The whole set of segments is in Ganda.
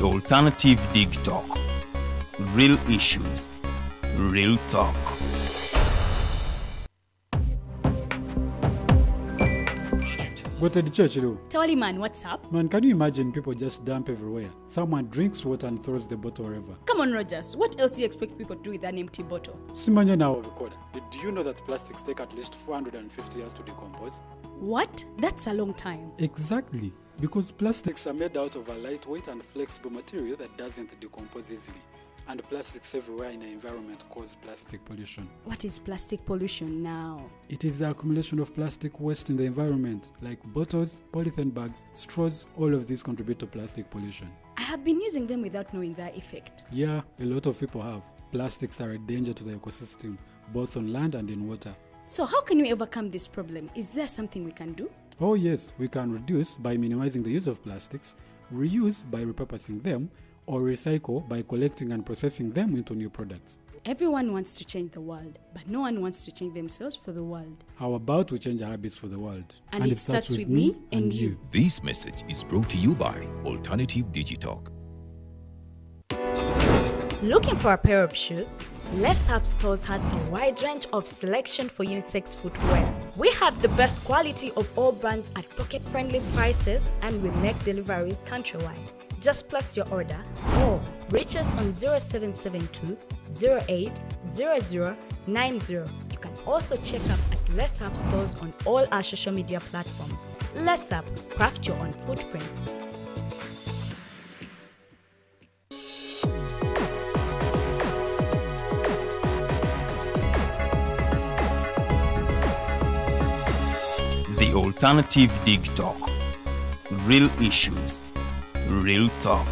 Alternative Dig Talk. Real issues, real talk. Go to the church, Tawali man, what's up? Man, can you imagine people just dump everywhere? Someone drinks water and throws the bottle wherever. Come on, Rogers. What else do you expect people to do with an empty bottle? Simanya now, did you know that plastics take at least 450 years to decompose? What? That's a long time. Exactly. Because plastics are made out of a lightweight and flexible material that doesn't decompose easily. And plastics everywhere in the environment cause plastic pollution. What is plastic pollution now? It is the accumulation of plastic waste in the environment, like bottles, polythene bags, straws. All of these contribute to plastic pollution. I have been using them without knowing their effect. Yeah, a lot of people have. Plastics are a danger to the ecosystem, both on land and in water. So how can we overcome this problem? Is there something we can do? Oh yes, we can reduce by minimizing the use of plastics, reuse by repurposing them, or recycle by collecting and processing them into new products. Everyone wants to change the world, but no one wants to change themselves for the world. How about we change our habits for the world? And it starts with me and you. This message is brought to you by Alternative Digital. Looking for a pair of shoes? Les Up Stores has a wide range of selection for unisex footwear. We have the best quality of all brands at pocket-friendly prices, and we make deliveries countrywide. Just place your order or reach us on 0772 08 0090. You can also check up at Les Up Stores on all our social media platforms. Les Up, craft your own footprints. The Alternative Dig Talk. Real issues, real talk.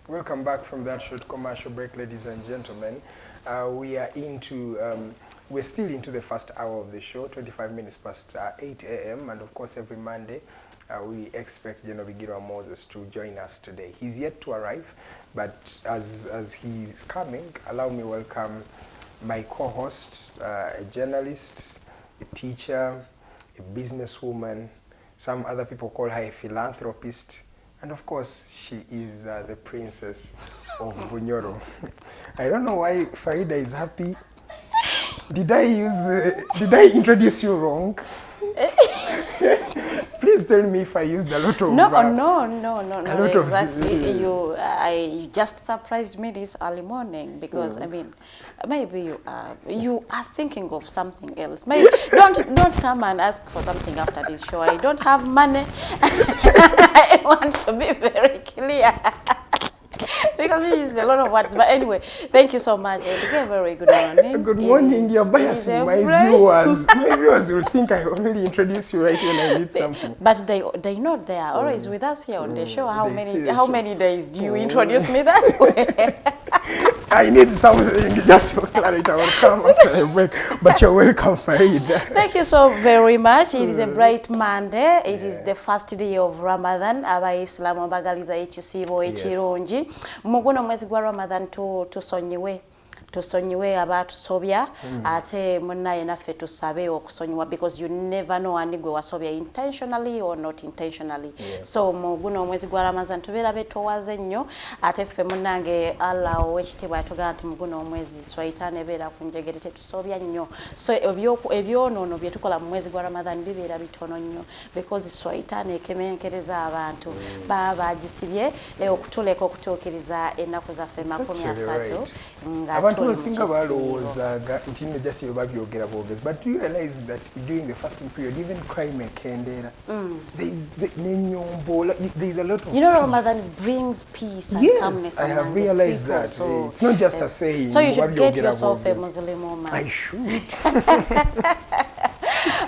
Welcome back from that short commercial break, ladies and gentlemen. We're still into the first hour of the show, 25 minutes past 8 a.m. And of course, every Monday, we expect Bigirwa Moses to join us today. He's yet to arrive, but as he's coming, allow me welcome my co-host, a journalist, a teacher, a businesswoman. Some other people call her a philanthropist. And of course, she is the princess of Bunyoro. I don't know why Farida is happy. Did I introduce you wrong? Please tell me if I used a lot of... No, exactly. You just surprised me this early morning because, I mean, maybe you are thinking of something else. Maybe don't come and ask for something after this show. I don't have money. I want to be very clear. Because you used a lot of words. But anyway, thank you so much. A very good morning. Good morning. You're biasing my viewers. My viewers will think I only introduce you right when I need something. But they know they are always with us here on the show. How many days do you introduce me that way? I need something just to clarify. I will come after the break. But you're welcome, Farida. Thank you so very much. It is a bright Monday. It is the first day of Ramadan. Abayisilamu bagaliza ekisibo ekirungi. Muguno mwezi gwa Ramadan tusonyiwe abatusobya ate munnaye naffe tusabe okusonyiwa because you never know ani gwe wasobya intentionally or not intentionally. So muguno mwezi gwa Ramadan tubeera betowaze nnyo ate ffe munnange Allah owekitibwa atugamba nti muguno omwezi swaitani ebeera ku njegere tetusobya nnyo. So ebyonoono bye tukola mu mwezi gwa Ramadan bibeera bitono nnyo because swaitani ekemenkereza abantu baba bagisibye okutuleka okutuukiriza ennaku zaffe 30 abantu basinga balowoozaga nti nno just babyogera bwogezi, but do you realize that during the fasting period even crime ekendeera, there is a lot of Ramadan brings peace and calmness. Yes, I have realized that. So, it's not just a saying. So you should get yourself a Muslim woman. I should.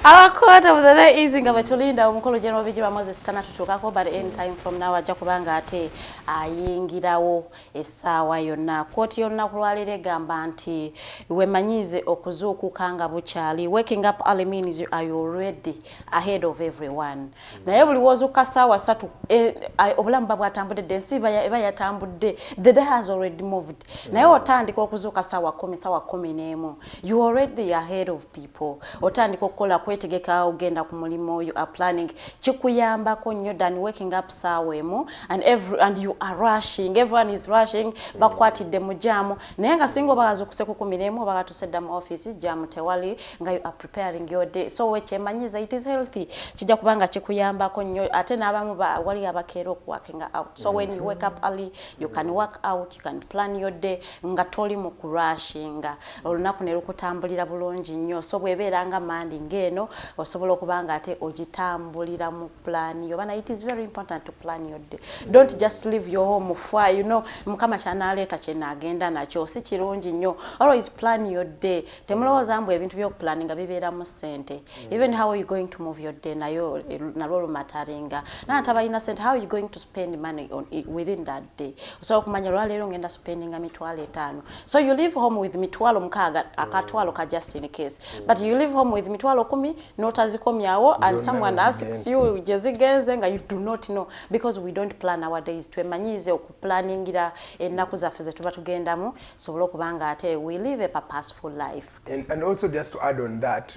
Our quote of the day is nga betulinda omukulu General Bigirwa Moses tanatutuukako but any time from now ajja kubanga ate ayingirawo essaawa yonna. Quote yonna kulwalira egamba nti wemanyize okuzuukuka nga bukyali. Waking up early means you are already ahead of everyone. Naye buli wozuuka ssaawa 3 obulamu bwatambudde ensi eba yatambudde. The day has already moved. Naye otandika okuzuuka ssaawa 10 ssaawa 11 you already ahead of people. Otandika okukola kwetegeka ogenda ku mulimu you are planning kikuyambako nnyo than waking up ssaawa emu and you are rushing, everyone is rushing bakwatidde mu jaamu naye nga singa obazuukuse ku 11 oba gatusedda mu office jaamu tewali nga you are preparing your day so wekyemanyiza it is healthy kijja kubanga kikuyambako nnyo ate n'abamu wali abakeera okuworking out so when you wake up early you can work out you can plan your day nga toli mu kurushinga olunaku ne lukutambulira bulungi nnyo so bwebeera nga mandi ngeno osobola okubanga ate ogitambulira mu plan yobana it is very important to plan your day don't just leave your home for you know mukama kyanaleeta kyenagenda nakyo si kirungi nnyo always plan your day temulowooza mbu ebintu by'okuplanninga bibeera mu ssente even how are you going to move your day nayo nalwo lumataringa natabalina sente how are you going to spend money on it within that day so okumanya lwaleero ngenda spendinga mitwalo 5 so you leave home with mitwalo 6 akatwalo ka just in case but you leave home with mitwalo 10 notazikomyawo and someone asks you jezigenze nga you do not know because we don't plan our days twemanyize okuplanningira ennaku zaffe ze tuba tugendamu sobola okubanga ate we live a purposeful life and also just to add on that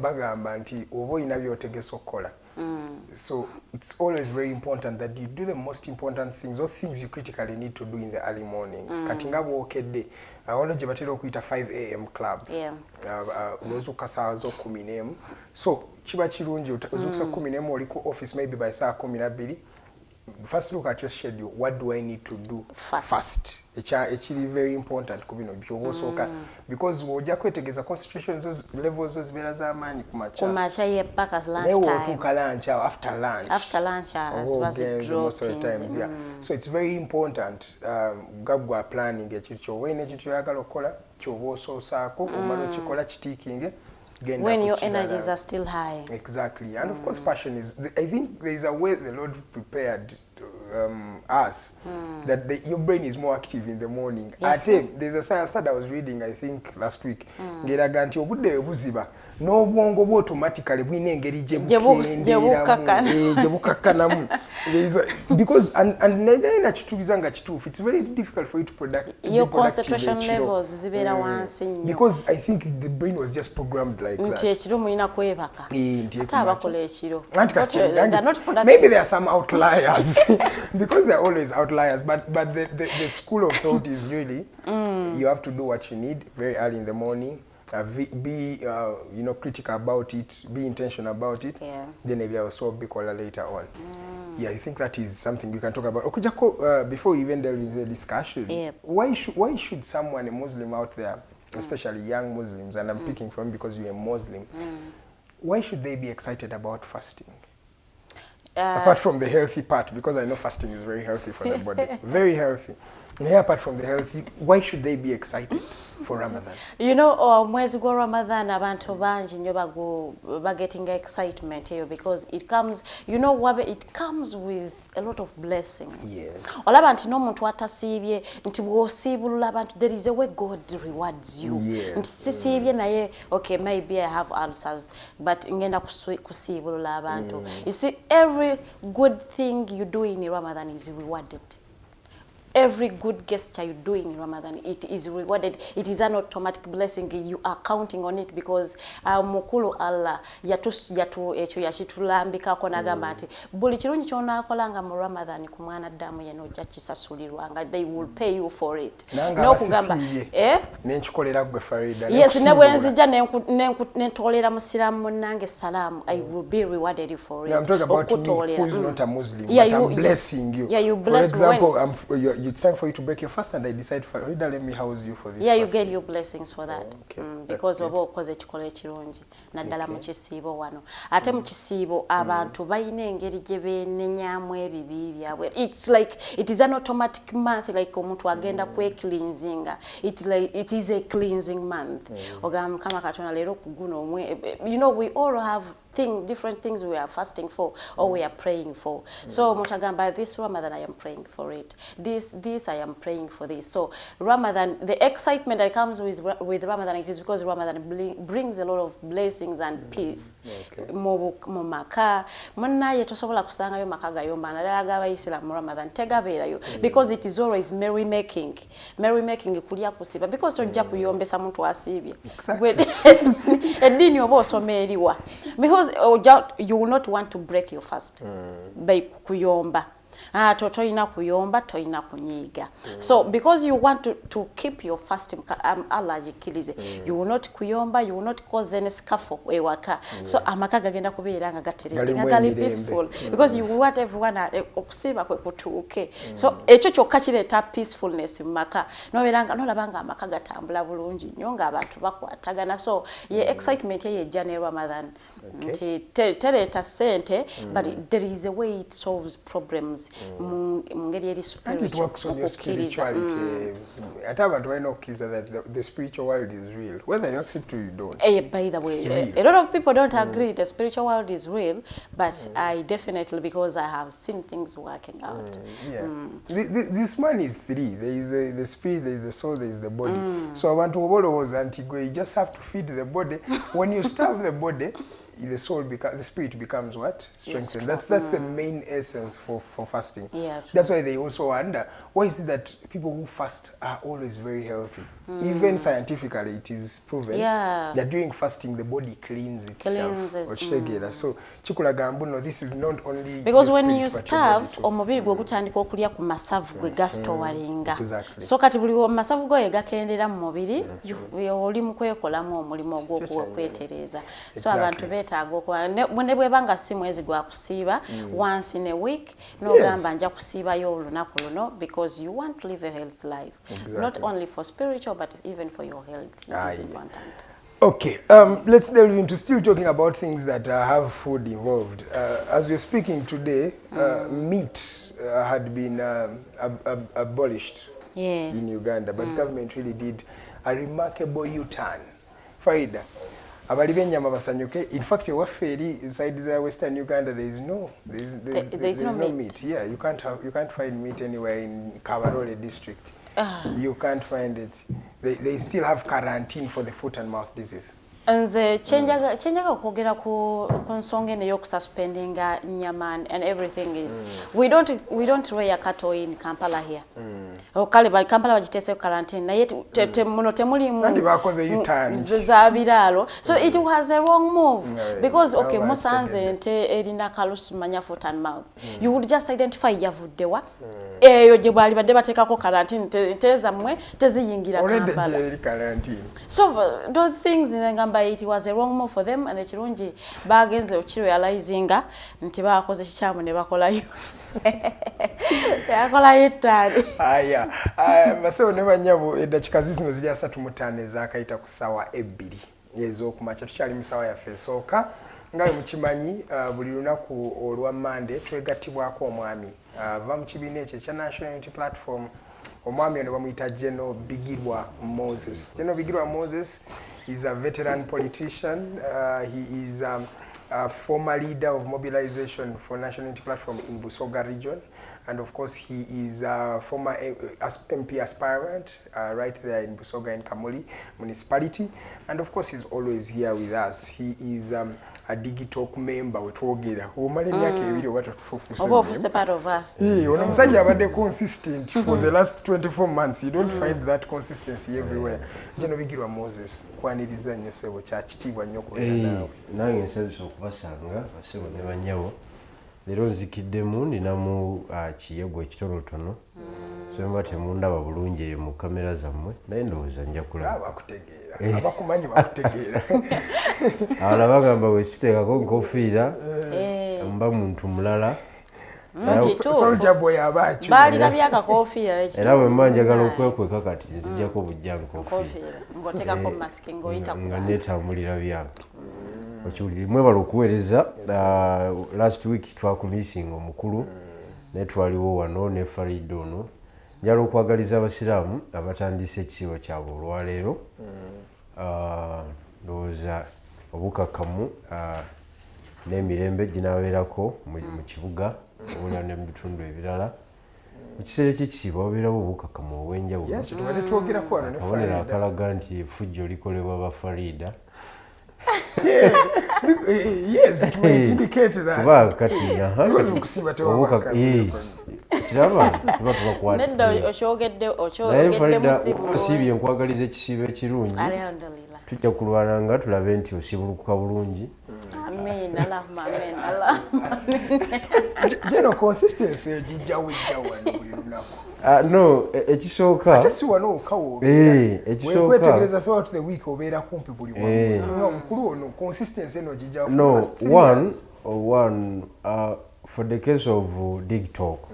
bagamba nti oba oyina byotegesa okukola so it's always very important that you do the most important things or things you critically need to do in the early morning kati nga bwokedde waliwo gye batera okuyita 5 am club olwozuuka ssaawa z'10 so kiba kirungi ozuukusa 10 oli ku office maybe by saa 12 first look at your schedule what do I need to do first actually very important ku bino byobosooka because wojja kwetegeza concentration levels zibeera z'amaanyi kumacha ye paka lunch time time lunch after lunch as was most of the times so it's very important gabwa planning ekintu kyowena ekintu kyoyagala okukola kyoba osoosaako omala okikola kitiikinge when your energies are still high. Exactly. And of course passion is, I think there is a way the Lord prepared us that your brain is more active in the morning. There's a science that I was reading I think last week ngeraga nti obudde buziba n'obwongo bwo automatically bwine engeri gye bukakanamu because and naina kitubiza nga kituufu it's very difficult for you to your concentration levels zibeera wansi nnyo because I think the brain was just programmed like that nti ekiro mulina kwebaka ate abakola ekiro maybe there are some outliers because they're always outliers but the school of thought is really you have to do what you need very early in the morning be critical about it be intentional about it then maybe I will solve bikola later on I think that is something we can talk about okujako before we even delve into the discussion why should someone a Muslim out there especially young Muslims and I'm picking from because you're a Muslim why should they be excited about fasting apart from the healthy part because I know fasting is very healthy for the body very healthy apart from the healthy why should they be excited for Ramadan you know mwezi gwa Ramadan abantu bangi nnyo getting excitement here because it comes it comes with a lot of blessings olaba nti n'omuntu atasiibye nti bw'osiibulula abantu there is a way God rewards you nti sisiibye naye okay maybe I have ulcers but ngenda kusiibulula abantu you see every good thing you do in Ramadan is rewarded every good gesture you do in Ramadan, it is rewarded. It is an automatic blessing. You are counting on it because mukulu Allah yashitulambika konagamba ati buli kirungi kyonaakolanga mu Ramadan ku mwana ddamu yeno ojja kisasulirwanga they will pay you for it. N'okugamba nenkikolera gwe Farida. Yes, ne bwenzija nentolera musiramu munnange salamu I will be rewarded for it. I'm talking about me who is not a Muslim but I'm blessing you. Yeah, you for bless example, it's time for you to break your fast, and I decide, Farida, let me house you for this. Yeah, you fasting. get your blessings for that. Okay, Because oba okoze ekikola ekirungi naddala mu kisiibo wano. Ate mu kisiibo abantu balina engeri gye beenenyamu ebibi byabwe. It's like it is an automatic month, like omuntu agenda cleansinga. It is a cleansing month. Ogamba Mukama Katonda leero ku guno you know, we all have different things we are fasting for or we are praying for. So Mutagamba, this Ramadan I am praying for it. This I am praying for this. So Ramadan, the excitement that comes with Ramadan, it is because Ramadan brings a lot of blessings and peace. Mu maka munna ye tosobola kusanga yo maka gayomba naddala g'Abayisiraamu Ramadan tegabeerayo because it is always merry making kulya kusiba because tojja kuyombesa muntu asiibye eddiini oba osoma eriwa because you will not want to break your fast by kuyomba. Toina kuyomba, toina kunyiga. So because you want to keep your fasting, Allah jikilize. You will not kuyomba, you will not cause any scuffle ewaka. So amaka gagenda kubeera nga gaterete gali peaceful because you want everyone okusiba kwe kutuuke. So ekyo kyokka kireeta peacefulness mu maka. Nolabanga amaka gatambula bulungi nnyo nga abantu bakwatagana. So ye excitement ye ejja Ramadan. Tereeta sente, but there is a way it solves problems. And it works on your spirituality. At abantu balina okukkiriza that the spiritual world is real, whether you accept or you don't. By the way, a lot of people don't agree the spiritual world is real, but I definitely, because I have seen things working out. This man is three. There is the spirit, there is the soul, there is the body. So abantu obolowooza nti gwe, you just have to feed the body. When you starve the body, the spirit becomes what? Strengthened. That's the main essence for fasting. That's why they also wonder, why is it that people who fast are always very healthy? Even scientifically, it is proven that during fasting, the body cleans itself. So, no, this is not only because when you starve, omubiri gwe gutandika okulya ku masavu gwe gastowalinga. So kati buli masavu go gakendera mu mubiri, oli mu kwekolamu omulimo gw'okwetereza. So abantu beetaaga ne bwebanga si mwezi gwa kusiiba once in a week, n'ogamba nja kusiibayo olunaku luno because you want to live a healthy life. Not only for spiritual but even for your health. It is important. Okay, let's delve into still talking about things that have food involved. As we're speaking today, meat had been abolished in Uganda, but government really did a remarkable U-turn. Farida, abali b'ennyama basanyuke. In fact, inside the Western Uganda, there is no meat. Yeah, you can't find meat anywhere in Kabarole district. You can't find it. They still have quarantine for the foot and mouth disease. Nze chenjaga okwogera ku nsonga eno y'okususpendinga nyama and everything is we don't rear cattle in Kampala here. Kale ba Kampala bagiteese quarantine naye muno temuli kandi bakoze U-turn za biralo. So it was a wrong move because okay musanze ente erina kalusu manya foot and mouth. You would just identify yavuddewa eyo gye bali badde bateekako quarantine tezammwe teziyingira Kampala. So those things it was a wrong move for them and ekirungi bagenze okirealizinga nti bakoze kikyamu ne bakolayo yakolayo ettali. Basewo ne banyabo eddakiika zino ziri 35 ezakayita ku ssaawa 2 ez'okumakya. Tukyali mu ssaawa yaffe esooka nga mukimanyi buli lunaku olwa Monday twegattibwako omwami ava mu kibiina ekyo ekya National Unity Platform. Omwami ono bamuyita General Bigirwa Moses. General Bigirwa Moses is a veteran politician. He is a former leader of mobilization for National Unity Platform in Busoga region. And of course, he is a former MP aspirant right there in Busoga in Kamuli municipality. And of course, he's always here with us. He is a digital member with Wogera. Part of us. Omusajja abadde consistent for the last 24 months. You don't find that consistency everywhere. General Bigirwa Moses, kwaniriza nnyo ssebo kya kitiibwa nnyo kubeera naawe. Nange nsanyusa okubasanga basebo ne banyabo. Leero nzikiddemu ninamu kiyego ekitolotono. So mba temundaba bulungi eyo mu kamera zammwe naye ndowooza nja kulaba. Bakutegeera. Abakumanyi bakutegeera. Abala bagamba bwe kiteekako nkofiira mba muntu mulala Soldier boy abachu. Bali na byaka kofiira ekyo. Era bwe mba njagala okwekweka kati nzijjako bujjanko Kofiira. Ng'oteekako mask ng'oyita ku. nga neetambulira byako. Okiwulira mwebala okuweereza last week twakumisinga omukulu naye twaliwo wano ne Farida ono. Njala okwagaliza abasiraamu abatandise ekisiibo kyabwe olwaleero. Ndowooza obukakamu n'emirembe ginaabeerako mu kibuga obulira ne mu bitundu ebirala. Mu kiseera ky'ekisiibo wabeerawo obukakamu obw'enjawulo. Akabonero akalaga nti effujjo likolebwa ba Farida. Yes, it might indicate that. Kuba kati kusiba tewa kiraba tuba tubakwata. Nedda okyogedde musibu. Osibye nkwagaliza ekisiibo ekirungi. Alhamdulillah. Tujja kulwana nga tulabe nti osibulukuka bulungi. Amen. Allahumma amen. Allah. Jeno consistency ejijja wano buli lunaku. No, ekisooka. Ate si wano okawo. Ekisooka. Wetegereza throughout the week obeera kumpi buli wamu. Nga omukulu ono consistency eno ejijja. No, one for the case of Dig Talk,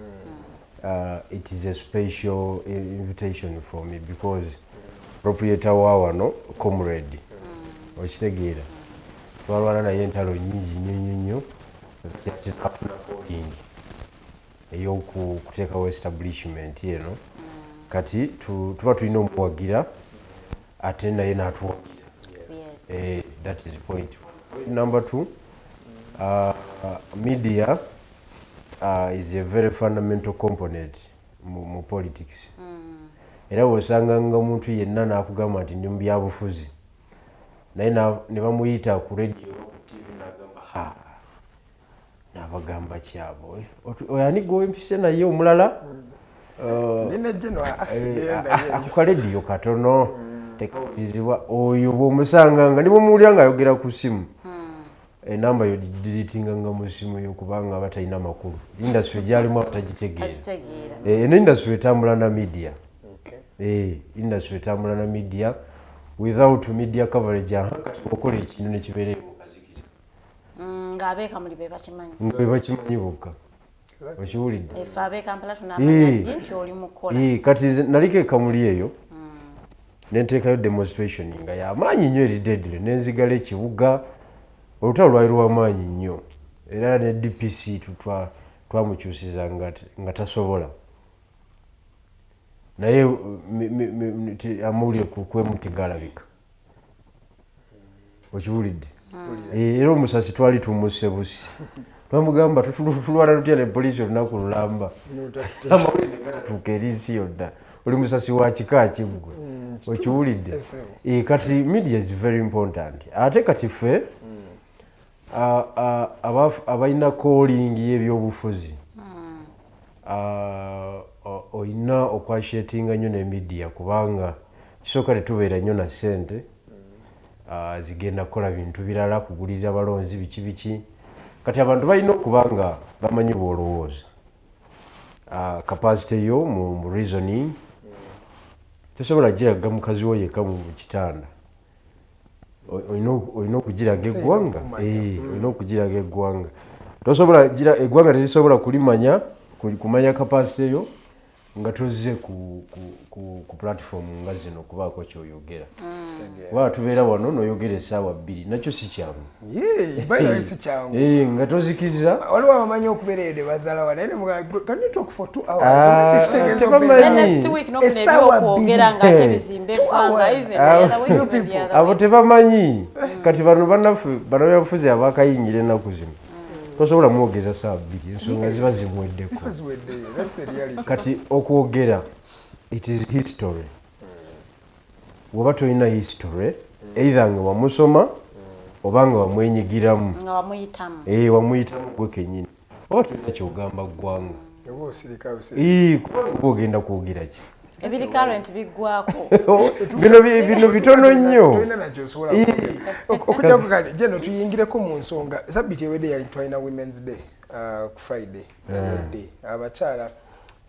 it is a special invitation for me because proprietor wa wano comrade okitegeera twalwana naye entalo nyingi nnyo afuna calling ey'okuteekawo establishment eno kati tuba tulina omuwagira ate naye n'atuwagira. That is point one. Number two, media is a very fundamental component mu politics. Era bw'osanga nga omuntu yenna n'akugamba nti ndi mu byabufuzi naye ne bamuyita ku radio TV n'agamba n'abagamba kyabo oyo ani gwe wempise naye omulala ku kalediyo katono tekawulizibwa oyo bw'omusanga nga nimuwulira ng'ayogera ku simu enamba yo didiritinga nga mu simu yo kubanga abatalina makulu. Industry gyalimu abatagitegeera. Eno industry etambula na media. Industry etambula na media. Without media coverage okola ekintu ne kibeera mukazikiza. Ng'abeeka muli be bakimanyi. Nga be bakimanyi bokka. Okiwulidde? Efe abeeka mpala tunaamanya ddi nti oli mukola. Kati naliko ekamuli eyo nenteekayo demonstration nga y'amaanyi nnyo eri deadly nenzigala ekibuga. Olutalo lwali lw'amaanyi nnyo era ne DPC twamukyusiza nga tasobola naye amawulire kwemute galabika. Okiwulidde? Era omusasi twali tumusse busi twamugamba tulwana tutya ne poliisi olunaku lulamba amawulire galatuuka eri nsi yonna oli musasi wa kika kiggwe. Okiwulidde? Kati media is very important ate kati ffe abalina calling y'ebyobufuzi olina okwashetinga nnyo ne media kubanga kisooka tetubeera nnyo na ssente zigenda kukola bintu birala kugulirira balonzi biki kati abantu balina okuba nga bamanyi bw'olowooza capacity yo mu reasoning tosobola giraga mukazi wo yekka mu kitanda. Olina okugiraga eggwanga. Olina okugiraga eggwanga. Tosobola eggwanga terisobola kulimanya kumanya capacity yo nga tozze ku platform nga zino okubaako kyoyogera. Kuba tubeera wano n'oyogera essaawa 2 nakyo si kyangu. Si kyangu. Nga tozikiza. Waliwo abamanyi okubeera eyo bazaala wana naye can you talk for 2 hours? Next week nofuna ebyokwogera ng'ate bizimbe eggwanga even the other way. Abo tebamanyi kati bano bannaffe bano byabufuzi abakayingira ennaku zino tosobola mwogeza saa 2 ensonga ziba zimuweddeko. Kati okwogera it is history. Woba tolina history either nga wamusoma oba nga wamwenyigiramu nga wamuyitamu. Wamuyitamu gwe kennyini oba tolina kyogamba ggwanga. Kuba ogenda kwogera ki? Ebiri current biggwako. Bino bitono nnyo. Okujjako kale jeno tuyingireko mu nsonga sabiti ewedde yali twalina Women's Day ku Friday day abakyala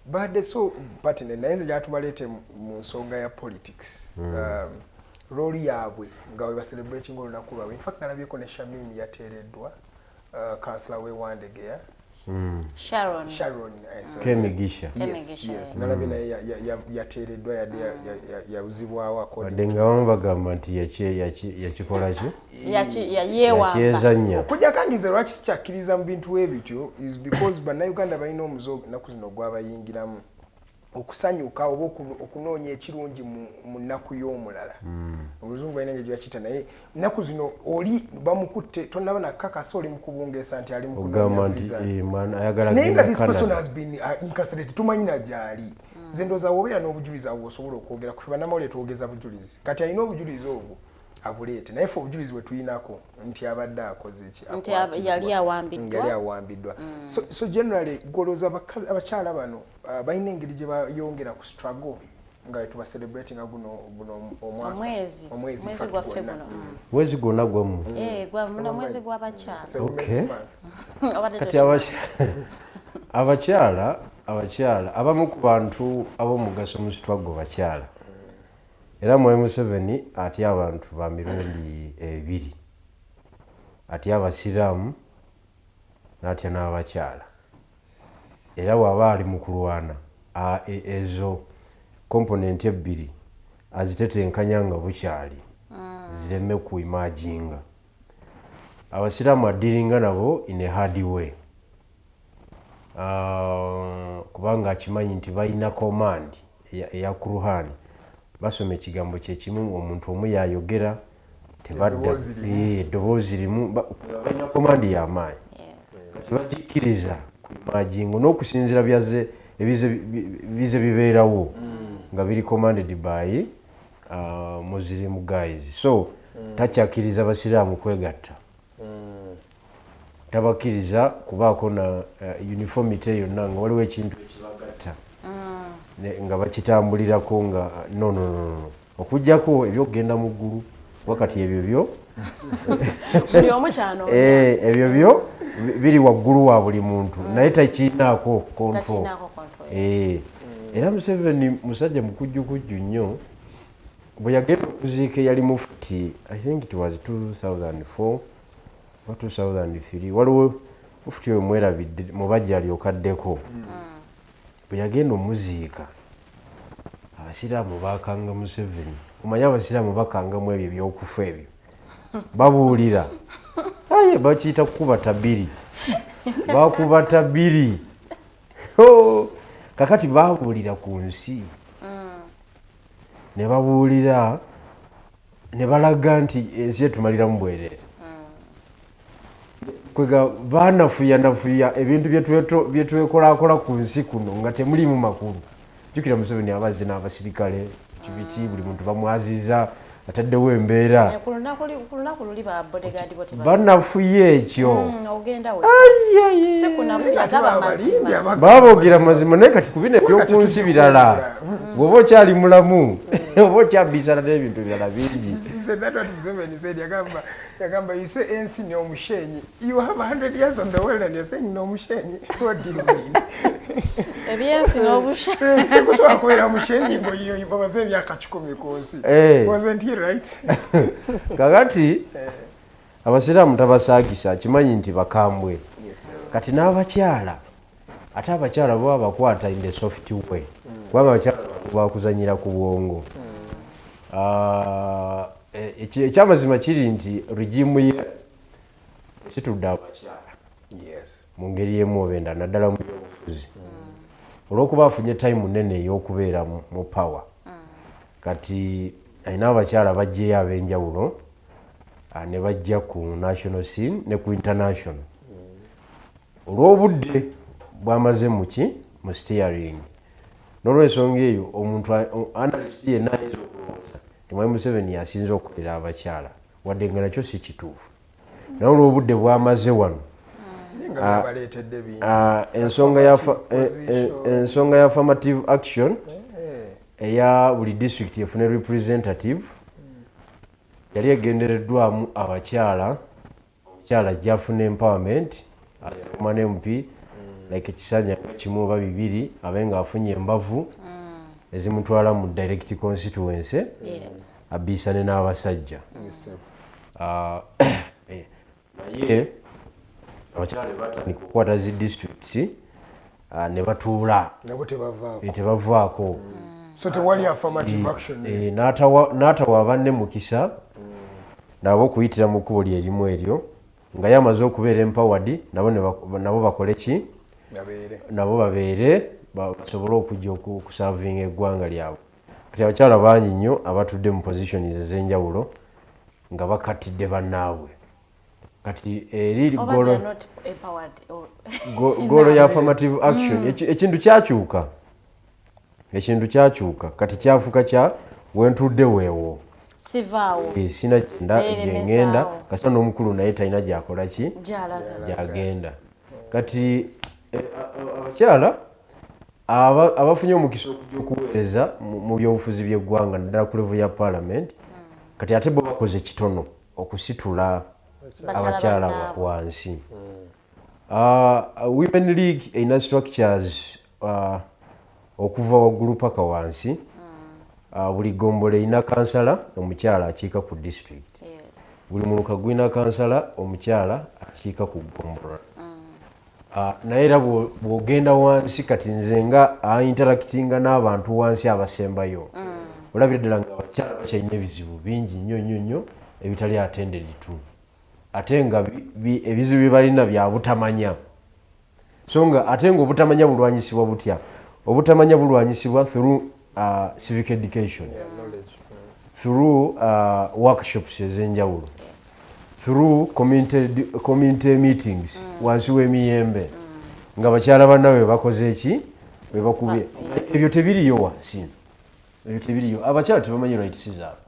badde so partner naye nze gyatubaleete mu nsonga ya politics roli yaabwe nga we celebrating olunaku lwabwe. In fact nalabyeko ne Shamim yateereddwa kansala we Wandegeya Sharon Kemigisha yes nalabye naye yateereddwa yabuzibwawo wadde nga bamu bagamba nti yakikola ki yayeewamba okujja kandi nze lwaki sikyakkiriza mu bintu ebityo is because bannayuganda balina omuze ennaku zino gwabayingiramu okusanyuka oba okunoonya ekirungi mu nnaku y'omulala omuzungu balina engeri gyebakiyita naye nnaku zino oli bamukutte tonaba nakakasa oli mu kubungeesa nti ali mu kunoonya visa naye nga this person has been incarcerated tumanyi na gyali nze ndowooza wobeera n'obujulizi abo osobola okwogera kufe bannamawulire twogeza bujulizi kati alina obujulizi obwo abuleete naye fe obujulizi bwe tulinako nti abadde akoze eki nti yali awambiddwa so generally golooza abakyala bano balina engeri gye bayongera ku struggle nga tuba celebratinga guno omwaka omwezi gwaffe guno mwezi gwonna gwamu mwezi gw'abakyala kati abakyala abamu ku bantu ab'omugaso mu struggle bakyala era mu Museveni atya abantu ba mirundi ebiri atya abasiraamu n'atya n'abakyala era waba ali mu kulwana ezo komponenti ebbiri azitetenkanya nga bukyali zireme ku imaginga abasiraamu adiringa nabo in a hard way kubanga akimanyi nti balina command eya Karuhanga basome ekigambo kyekimu omuntu omu yayogera tebadda eddoboozi limu balina komandi y'amaanyi tebagikkiriza ku imagingo n'okusinziira ebize bibeerawo nga biri commanded by Muslim guys so takyakkiriza basiraamu kwegatta tabakkiriza kubaako na uniformity yonna nga waliwo ekintu ekibagatta nga bakitambulirako nga no okujjako ebyokugenda mu ggulu wakati ebyo buli omu kyano ebyo byo biri waggulu wa buli muntu naye takiinaako control era Museveni musajja mukujjukujju nnyo bwe yagenda okuziika yali mufuti I think it was 2004 or 2003 waliwo mufuti oyo mwerabidde mubajja alyokaddeko bwe yagenda omuziika abasiraamu bakanga Museveni omanye abasiraamu bakangamu ebyo ebyokufa ebyo babuulira aye bakiyita kukubata bbiri bakubata bbiri kakati babuulira ku nsi ne babuulira ne balaga nti ensi etumaliramu bwereere kwega banafuya ebintu byetwekolakola ku nsi kuno nga temulimu makulu jukira Museveni abazze n'abasirikale kibiki buli muntu bamwaziza ataddewo embeera banafuye ekyo baboogera mazima naye kati kubina ebyokunsi birala bw'oba okyali mulamu oba okyabisana n'ebintu birala bingi yagamba you say ensi ni omushenyi you have 100 years on the world and you're saying no omushenyi what do you mean ebyensi n'obushenyi sikusobola kubeera mushenyi ng'obaze emyaka 10 ku nsi wasn't he right kakati abasiraamu tabasaagisa kimanyi nti bakambwe kati n'abakyala ate abakyala bo abakwata in the soft way kubanga abakyala bakuzanyira ku bwongo ekyamazima kiri nti regimu ye situdde abakyala mu ngeri emu oba endala naddala mu byobufuzi olw'okuba afunye time nene ey'okubeera mu power kati alina abakyala bajjeyo ab'enjawulo ne bajja ku national scene ne ku international olw'obudde bwamaze mu steering n'olwensonga eyo omuntu analyst yenna ayinza okulowooza nti Mwai Museveni asinze okukolera abakyala wadde nga nakyo si kituufu naye olw'obudde bwamaze wano ensonga ya affirmative action eya buli district efune representative yali egendereddwamu abakyala omukyala gyafuna empowerment asoma MP like ekisanja kimu oba bibiri abe nga afunye embavu ezimutwala mu direct constituency abisane n'abasajja naye abakyala batandika okukwata zi district ne batuula tebavaako so tewali affirmative action n'atawa abanne mukisa nabo okuyitira mu kkubo lye erimu eryo nga yamaze okubeera empowered nabo bakole ki nabo babeere basobole okujja okusavinga eggwanga lyabwe kati abakyala bangi nnyo abatudde mu positions ez'enjawulo nga bakatidde bannaabwe kati eri golo ya affirmative action ekintu kyakyuka kati kyafuuka kya wentudde weewo sivaawo sina gyengenda kasita n'omukulu naye talina gyakola ki gyagenda kati abakyala abafunye omukisa okuweereza mu byobufuzi by'eggwanga naddala ku level ya parliament kati ate bo bakoze kitono okusitula abakyala wansi women league erina structures okuva waggulu paka wansi buli gombolo erina kansala omukyala akiika ku district buli muluka gwina kansala omukyala akiika ku ggombolola naye era bw'ogenda wansi kati nze nga interactinga n'abantu wansi abasembayo olabira ddala nga abakyala bakyalina ebizibu bingi nnyo ebitali attended to ate nga ebizibu bye balina bya butamanya so nga ate nga obutamanya bulwanyisibwa butya obutamanya bulwanyisibwa through civic education through workshops ez'enjawulo through community meetings wansi w'emiyembe nga bakyala bannawe bakoze eki webakubye ebyo tebiriyo wansi ebyo tebiriyo abakyala tebamanyi rights zaabwe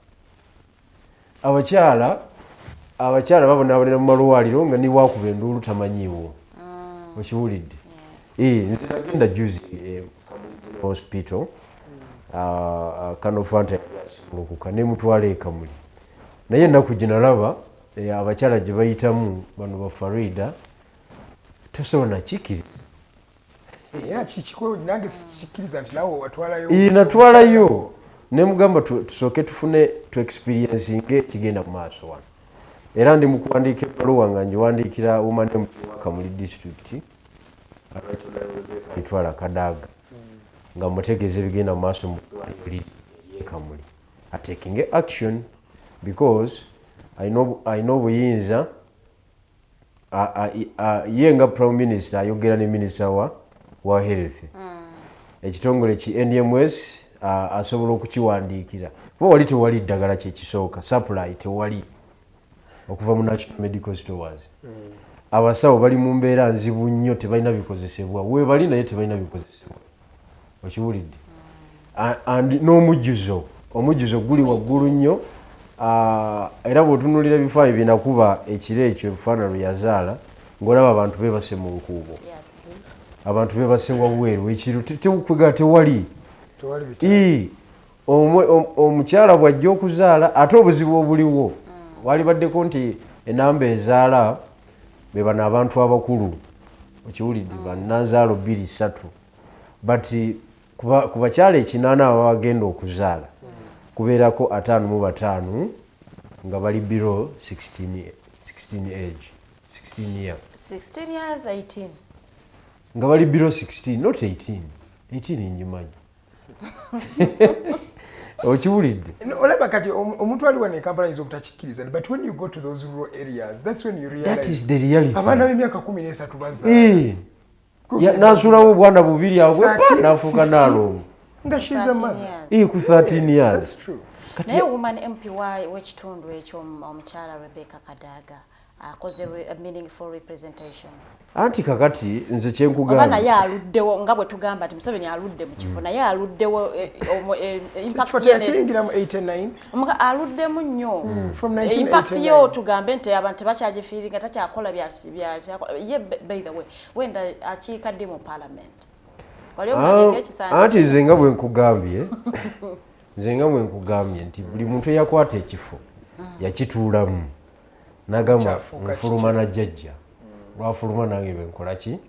abakyala babonaabonera mu malwaliro nga niwakuba enduulu tamanyiiwo okiwulidde nze nagenda juzi hospital kanofanta yasimulukuka nemutwala ekamuli naye ennaku gye nalaba abakyala gye bayitamu bano ba Farida tosobola nakikiriza nange sikiriza nti nawe watwalayo natwalayo nemugamba tusooke tufune tu experiencinge kigenda mu maaso wano era ndi mu kuwandiika ebbaluwa nga ngiwandiikira woman wa Kamuli district itwala Kadaga nga mutegeeza ebigenda mu maaso mu ddwaliro Kamuli taking action because I know buyinza ye nga prime minister ayogera ne minister wa health ekitongole ki NMS asobola okukiwandiikira kuba wali tewali ddagala kyekisooka supply tewali okuva mu national medical stores abasawo bali mu mbeera nzibu nnyo tebalina bikozesebwa webali naye tebalina bikozesebwa okiwulidde n'omujjuzo guli waggulu nnyo era bw'otunuulira ebifaayo byenakuba ekiro ekyo ebifaanana lwe yazaala ng'olaba abantu beebase mu nkuubo abantu beebase wabweru ekiro tewukwega tewali omukyala bw'ajja okuzaala ate obuzibu obuliwo walibaddeko nti enamba ezaala be bano abantu abakulu okiwulidde bannanzaalo 2-3 but ku bakyala ekinaana aba bagenda okuzaala kubeerako 55 nga bali below 16 age 16 year 16 years 18 nga bali below 16 not 18 njimanyi okiwulidde olaba kati omuntu ali wano ekampala ayinza obutakikkiriza but when you go to those rural areas that's when you realize that is the reality abaana b'emyaka 13 bazaala n'asuulawo obwana 2 abwe n'afuuka n'alongo nga she's a man ku 13 years that's true naye woman MP w'ekitundu ekyo omukyala Rebecca Kadaga akoze meaningful representation anti kakati nze kyenkugamba naye aluddewo nga bwe tugamba nti Museveni aludde mu kifo naye aluddewo impact yakiyingiramu 89 aluddemu nnyo impact yo tugambe nti abantu tebakyagifiiringa takyakola ye by the way wenda akiika ddi mu parliament anti nze nga bwe nkugambye nti buli muntu eyakwata ekifo yakituulamu nagamba nfuluma na jjajja lwafuluma nange benkola ki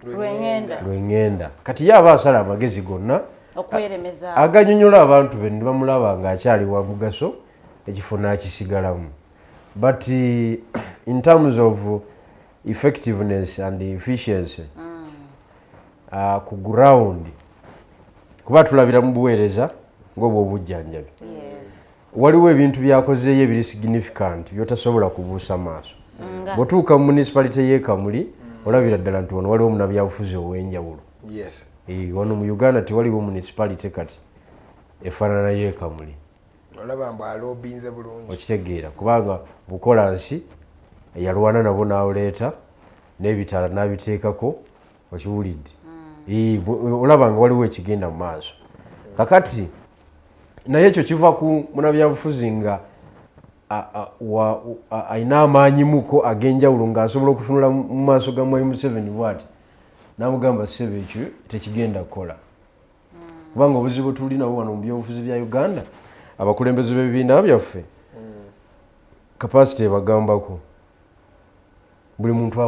lwengenda kati ye aba asala amagezi gonna okweremeza aganyonyola abantu be ne bamulaba ng'akyali wa mugaso ekifo n'akisigalamu but in terms of effectiveness and efficiency ku ground kuba tulabira mu buweereza ng'obwo obujjanjabi waliwo ebintu byakozeeyo ebiri significant byotasobola kubuusa maaso bw'otuuka mu municipality y'e Kamuli olabira ddala nti wano waliwo munnabyabufuzi ow'enjawulo wano mu Uganda tewaliwo municipality kati efaanana y'e Kamuli okitegeera kubanga bukolansi yalwana nabo n'awuleeta n'ebitala n'abiteekako okiwulidde olaba nga waliwo ekigenda mu maaso kakati naye ekyo kiva ku munnabyabufuzi nga ayina amaanyimuko ag'enjawulo ng'asobola okutunula mu maaso ga Mwai Museveni bw'ati n'amugamba ssebe ekyo tekigenda kukola kubanga obuzibu tulinawo wano mu byobufuzi bya Uganda abakulembeze b'ebibiina byaffe kapasite ebagambako buli muntu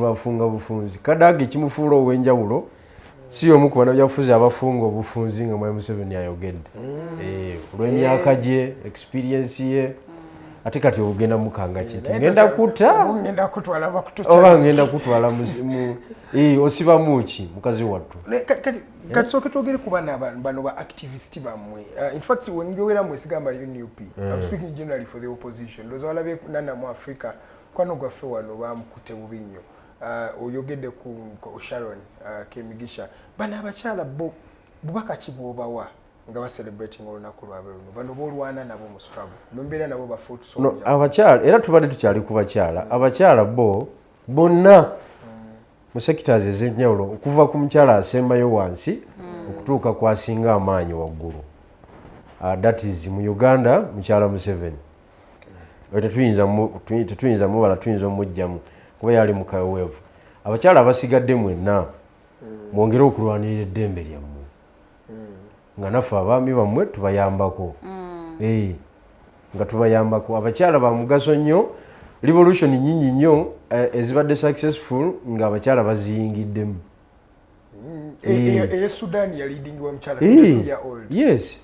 afunga bufunzi kadaaga ekimufuula ow'enjawulo si omu ku bannabyabufuzi abafunga obufunzi nga Mwai Museveni ayogedde olw'emyaka gye experience ye ate kati obugenda mukanga kiti ngenda kutta oba ngenda kutwala osibamu ki mukazi wattu kati soke twogere ku bano ba activist bammwe in fact wenjogera mwesigamba UNUP I'm speaking generally for the opposition ndoza walabe nana mu Africa kwano gwaffe wano bamukutte bubi nnyo oyogedde ku Sharon Kemigisha bano abakyala bubaka ki bw'obawa nga ba celebrating olunaku lwabwe luno bano boolwana nabo mu struggle nombeera nabo ba foot soldier abakyala era tubadde tukyali ku bakyala abakyala bonna mu sectors ez'enjawulo okuva ku mukyala asembayo wansi okutuuka ku asinga amaanyi waggulu that is mu Uganda mukyala Museveni tetuyinza mubala tuyinza omujjamu kuba yali mu kaweevu abakyala abasigadde mwenna mwongere okulwanirira eddembe lyammwe nga naffe abaami bammwe tubayambako nga tubayambako abakyala ba mugaso nnyo revolution nyingi nnyo ezibadde successful nga abakyala baziyingiddemu Sudan ya leading wa mchala 22 year old yes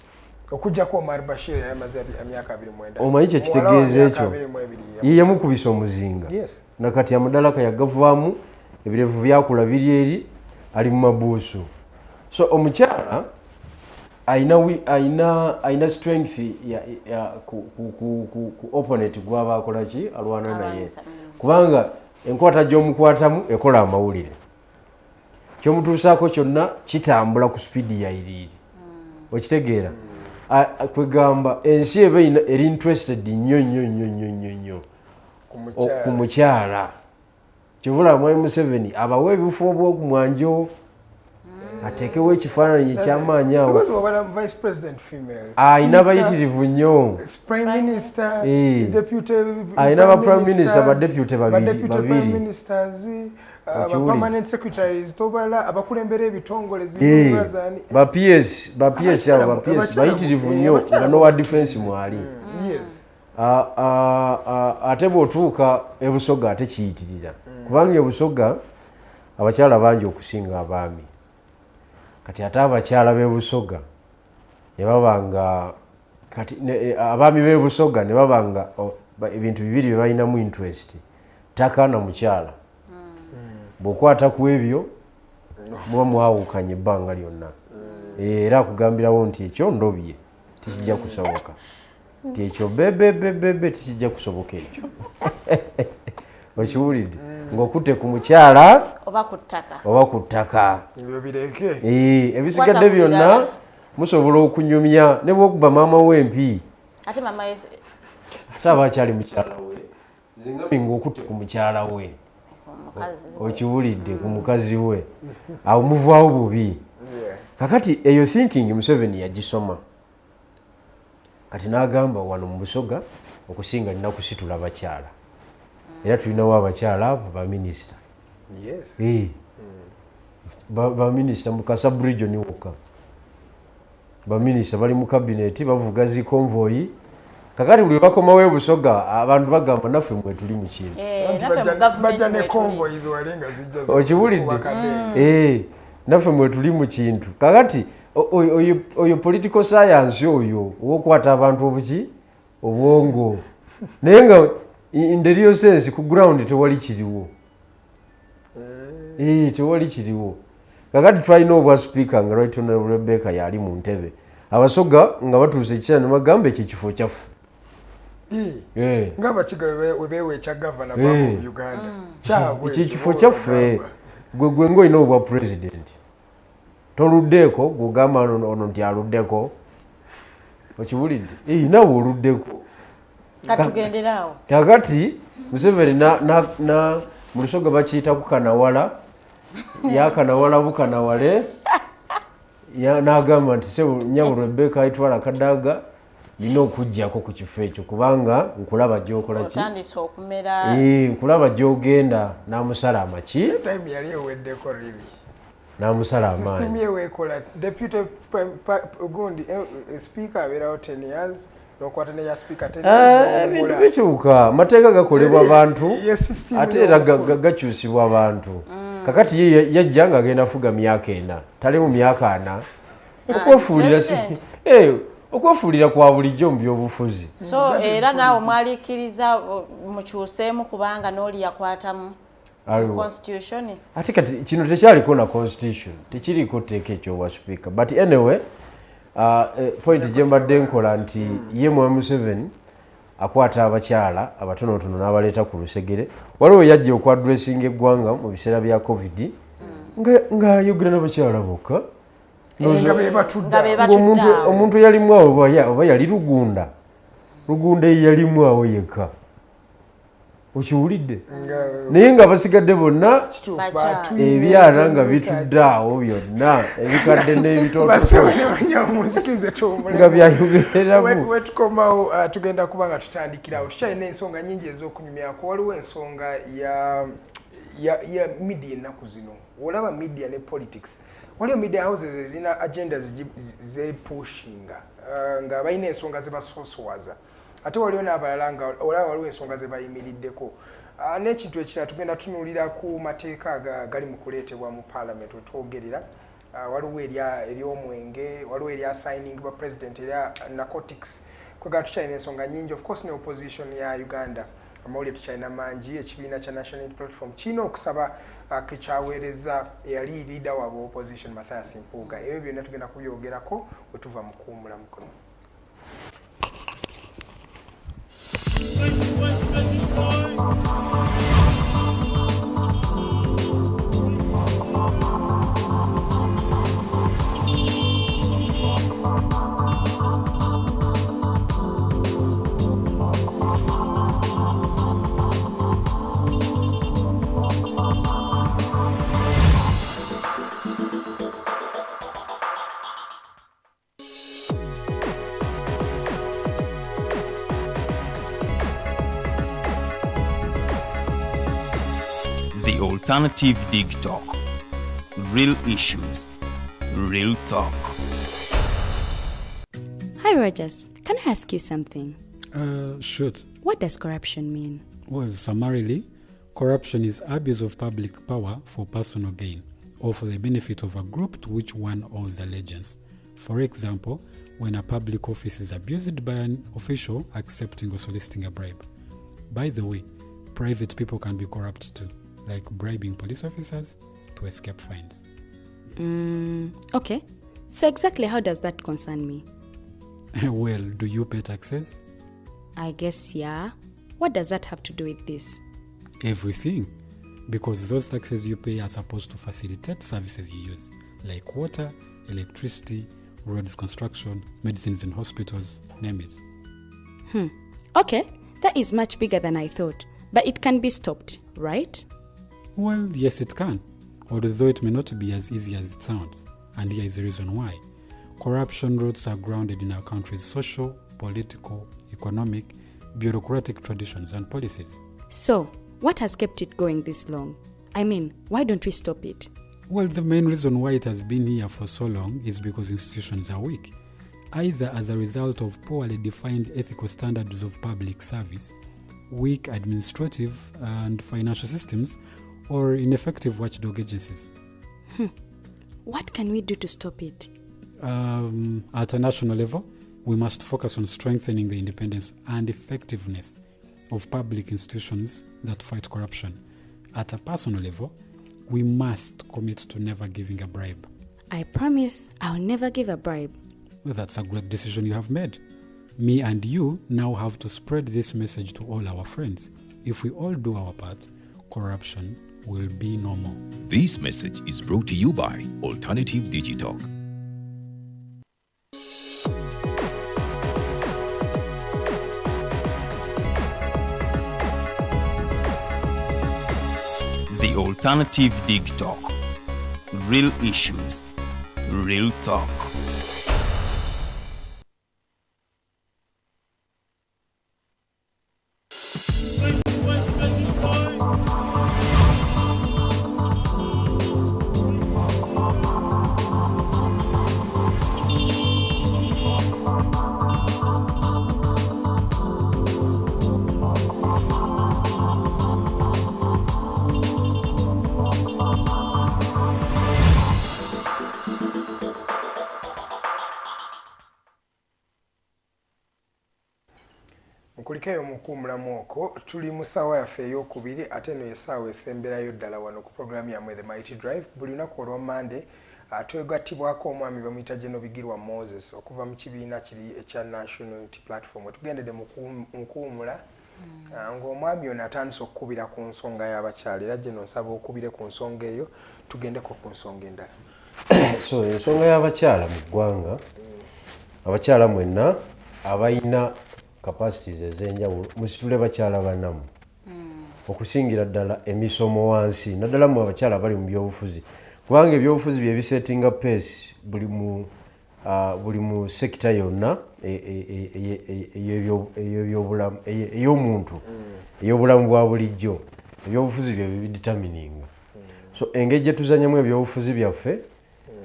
okujja ko Omar Bashir yamaze emyaka 29 omanyi kye kitegeeza ekyo ye yamukubisa omuzinga nakati amadalaka yagavaamu ebirevu byakula biri eri ali mu mabuusu so omukyala aina strength ku opponent gwaba akola ki alwana naye kubanga enkwata gy'omukwatamu ekola amawulire kyomutuusaako kyonna kitambula ku speedi yairiri okitegeera kwegamba ensi eba eri interested nnyo ku mukyala kivula Mwai Museveni abawe ebifo bw'okumwanjo atekewo ekifaananyi ekyamaanyi awo ayina bayitirivu nnyo ayina ba prime minister badeputy babiri permanent secretaries tobala abakulembera ebitongole ba PS bayitirivu nnyo nga nowa defense mwali ate bw'otuuka ebusoga ate kiyitirira kubanga ebusoga abakyala bangi okusinga abaami kati ate abakyala b'ebusoga ne babanga kati abaami b'ebusoga ne babanga ebintu bibiri bye balinamu interest ttaka na mukyala bw'okwata ku ebyo muba mwawukanye ebbanga lyonna era akugambirawo nti ekyo ndobye tikijja kusoboka nti ekyo bebebebebe tikijja kusoboka ekyo okiwulidde ng'okutte ku mukyala oba ku ttaka ebisigadde byonna musobola okunyumya ne bw'okuba maama w'empi ate aba akyali mukyala we zingami ng'okutte ku mukyala we okiwulidde ku mukazi we awo muvaawo bubi kakati eyo thinking Museveni yagisoma kati n'agamba wano mu Busoga okusinga nina kusitula abakyala era tulinawo abakyala abo baminisita baminisita mu Kasab region wokka baminisita bali mu kabineti bavuga zi convoy kakati buli bakomawo ebusoga abantu bagamba naffe mwe tuli mu kintu bajja ne convoys walenga zijja okibulidde naffe mwe tuli mu kintu kakati oyo political science oyo owokwata abantu obuki obwongo naye nga in the real sense ku ground tewali kiriwo tewali kiriwo kakati twalina obwa speaker nga right honorable Rebecca yali mu ntebe abasoga nga batuuse ekisera ne bagamba ekyo kifo kyaffe ng'abakiga webeewa ekya gavana of Uganda kyabwe ekyo kifo kyaffe gwe ng'olina obwa president toluddeeko gwogamba ono nti aluddeko okiwulidde nawe oluddeko katugenderaawo kakati Museveni mu lusoga bakiyita kukanawala yakanawala bukanawale n'agamba nti sebo nyabo Rebecca ayitwala kadaaga nina okujjako ku kifo ekyo kubanga nkulaba gy'okola ki otandise okumera nkulaba gy'ogenda n'amusala amaki time yali eweddeko really n'amusala amaanyi system yeweekola deputy gundi speaker abeerawo 10 years nokwata ne ya speaker 10 years ebintu bikyuka amateeka gakolebwa abantu ate era gakyusibwa abantu kakati ye yajja nga agenda fuga myaka 4 tali mu myaka 4 okwefuulira kwa bulijjo mu byobufuzi so era naawe mwaliikiriza mukyuseemu kubanga n'oli yakwatamu constitution ate kati kino tekyaliko na constitution tekiriko tteeka ekyowa speaker but anyway point gye mbadde nkola nti ye Mwami Museveni akwata abakyala abatonotono n'abaleeta ku lusegere waliwo yajja okwadressinga eggwanga mu biseera bya covid ng'ayogera n'abakyala bokka omuntu yalimu awo oba yali lugunda ye yalimu awo yekka okiwulidde naye nga basigadde bonna ebyana nga bitudde awo byonna ebikadde n'ebitootoonga byayogereramu wetukomawo tugenda kuba nga tutandikirawo tukyalina ensonga nyingi ez'okunyumyako waliwo ensonga ya media ennaku zino olaba media ne politics waliwo media houses ezina agenda zepushinga nga balina ensonga zebasosowaza ate waliwo n'abalala nga olaba waliwo ensonga zebayimiriddeko n'ekintu ekirala tugenda tunuulira ku mateeka gali mu kuleetebwa mu parliament wetwogerera waliwo ery'omwenge waliwo erya signing ba president erya narcotics kwegala tukyalina ensonga nyingi of course ne opposition ya Uganda amawulire tukyalina mangi ekibiina kya National Unity Platform kirina okusaba kekyaweereza eyali leader waabwe opposition Mathias Mpuuga ebyo byonna tugenda kubyogerako bwe tuva mu kuwummula mukono. The Alternative Dig Talk. Real issues, real talk. Hi, Rogers. Can I ask you something? Shoot. What does corruption mean? Well, summarily, corruption is abuse of public power for personal gain or for the benefit of a group to which one owes allegiance. For example, when a public office is abused by an official accepting or soliciting a bribe. By the way, private people can be corrupt too, like bribing police officers to escape fines. Okay. So exactly how does that concern me? Well, do you pay taxes? I guess, yeah. What does that have to do with this? Everything. Because those taxes you pay are supposed to facilitate services you use, like water, electricity, roads construction, medicines in hospitals, name it. Okay, that is much bigger than I thought. But it can be stopped, right? Well, yes, it can, although it may not be as easy as it sounds. And here is the reason why. Corruption roots are grounded in our country's social, political, economic, bureaucratic traditions and policies. So, what has kept it going this long? I mean, why don't we stop it? Well, the main reason why it has been here for so long is because institutions are weak, either as a result of poorly defined ethical standards of public service, weak administrative and financial systems, or ineffective watchdog agencies. What can we do to stop it? At a national level, we must focus on strengthening the independence and effectiveness of public institutions that fight corruption. At a personal level, we must commit to never giving a bribe. I promise I'll never give a bribe. Well, that's a great decision you have made. Me and you now have to spread this message to all our friends. If we all do our part, corruption will be no more. This message is brought to you by Alternative Digital. The Alternative Dig Talk. Real issues, real talk. Nkulikeyo mukumulamu okwo tuli mu ssaawa yaffe ey'okubiri ate eno essaawa esemberayo ddala wano ku programu yamwe The Mighty Drive buli lunaku olwa Monday twegattibwako omwami bamuyita Edgar Bigirwa Moses okuva mu kibiina kiri ekya National Unity Platform tugendedde mu kuwumula ng'omwami ono atandise okukubira ku nsonga y'abakyala era gye nsaba okubire ku nsonga eyo tugendeko ku nsonga endala. So ensonga y'abakyala mu ggwanga abakyala mwenna abayina capacities ez'enjawulo musitule bakyala bannamu okusingira ddala emisomo wansi naddala mu abakyala bali mu byobufuzi kubanga ebyobufuzi bye bisettinga pace buli mu sekita yonna ey'omuntu ey'obulamu bwa bulijjo ebyobufuzi bye bibiditamininga so engeri gye tuzanyamu ebyobufuzi byaffe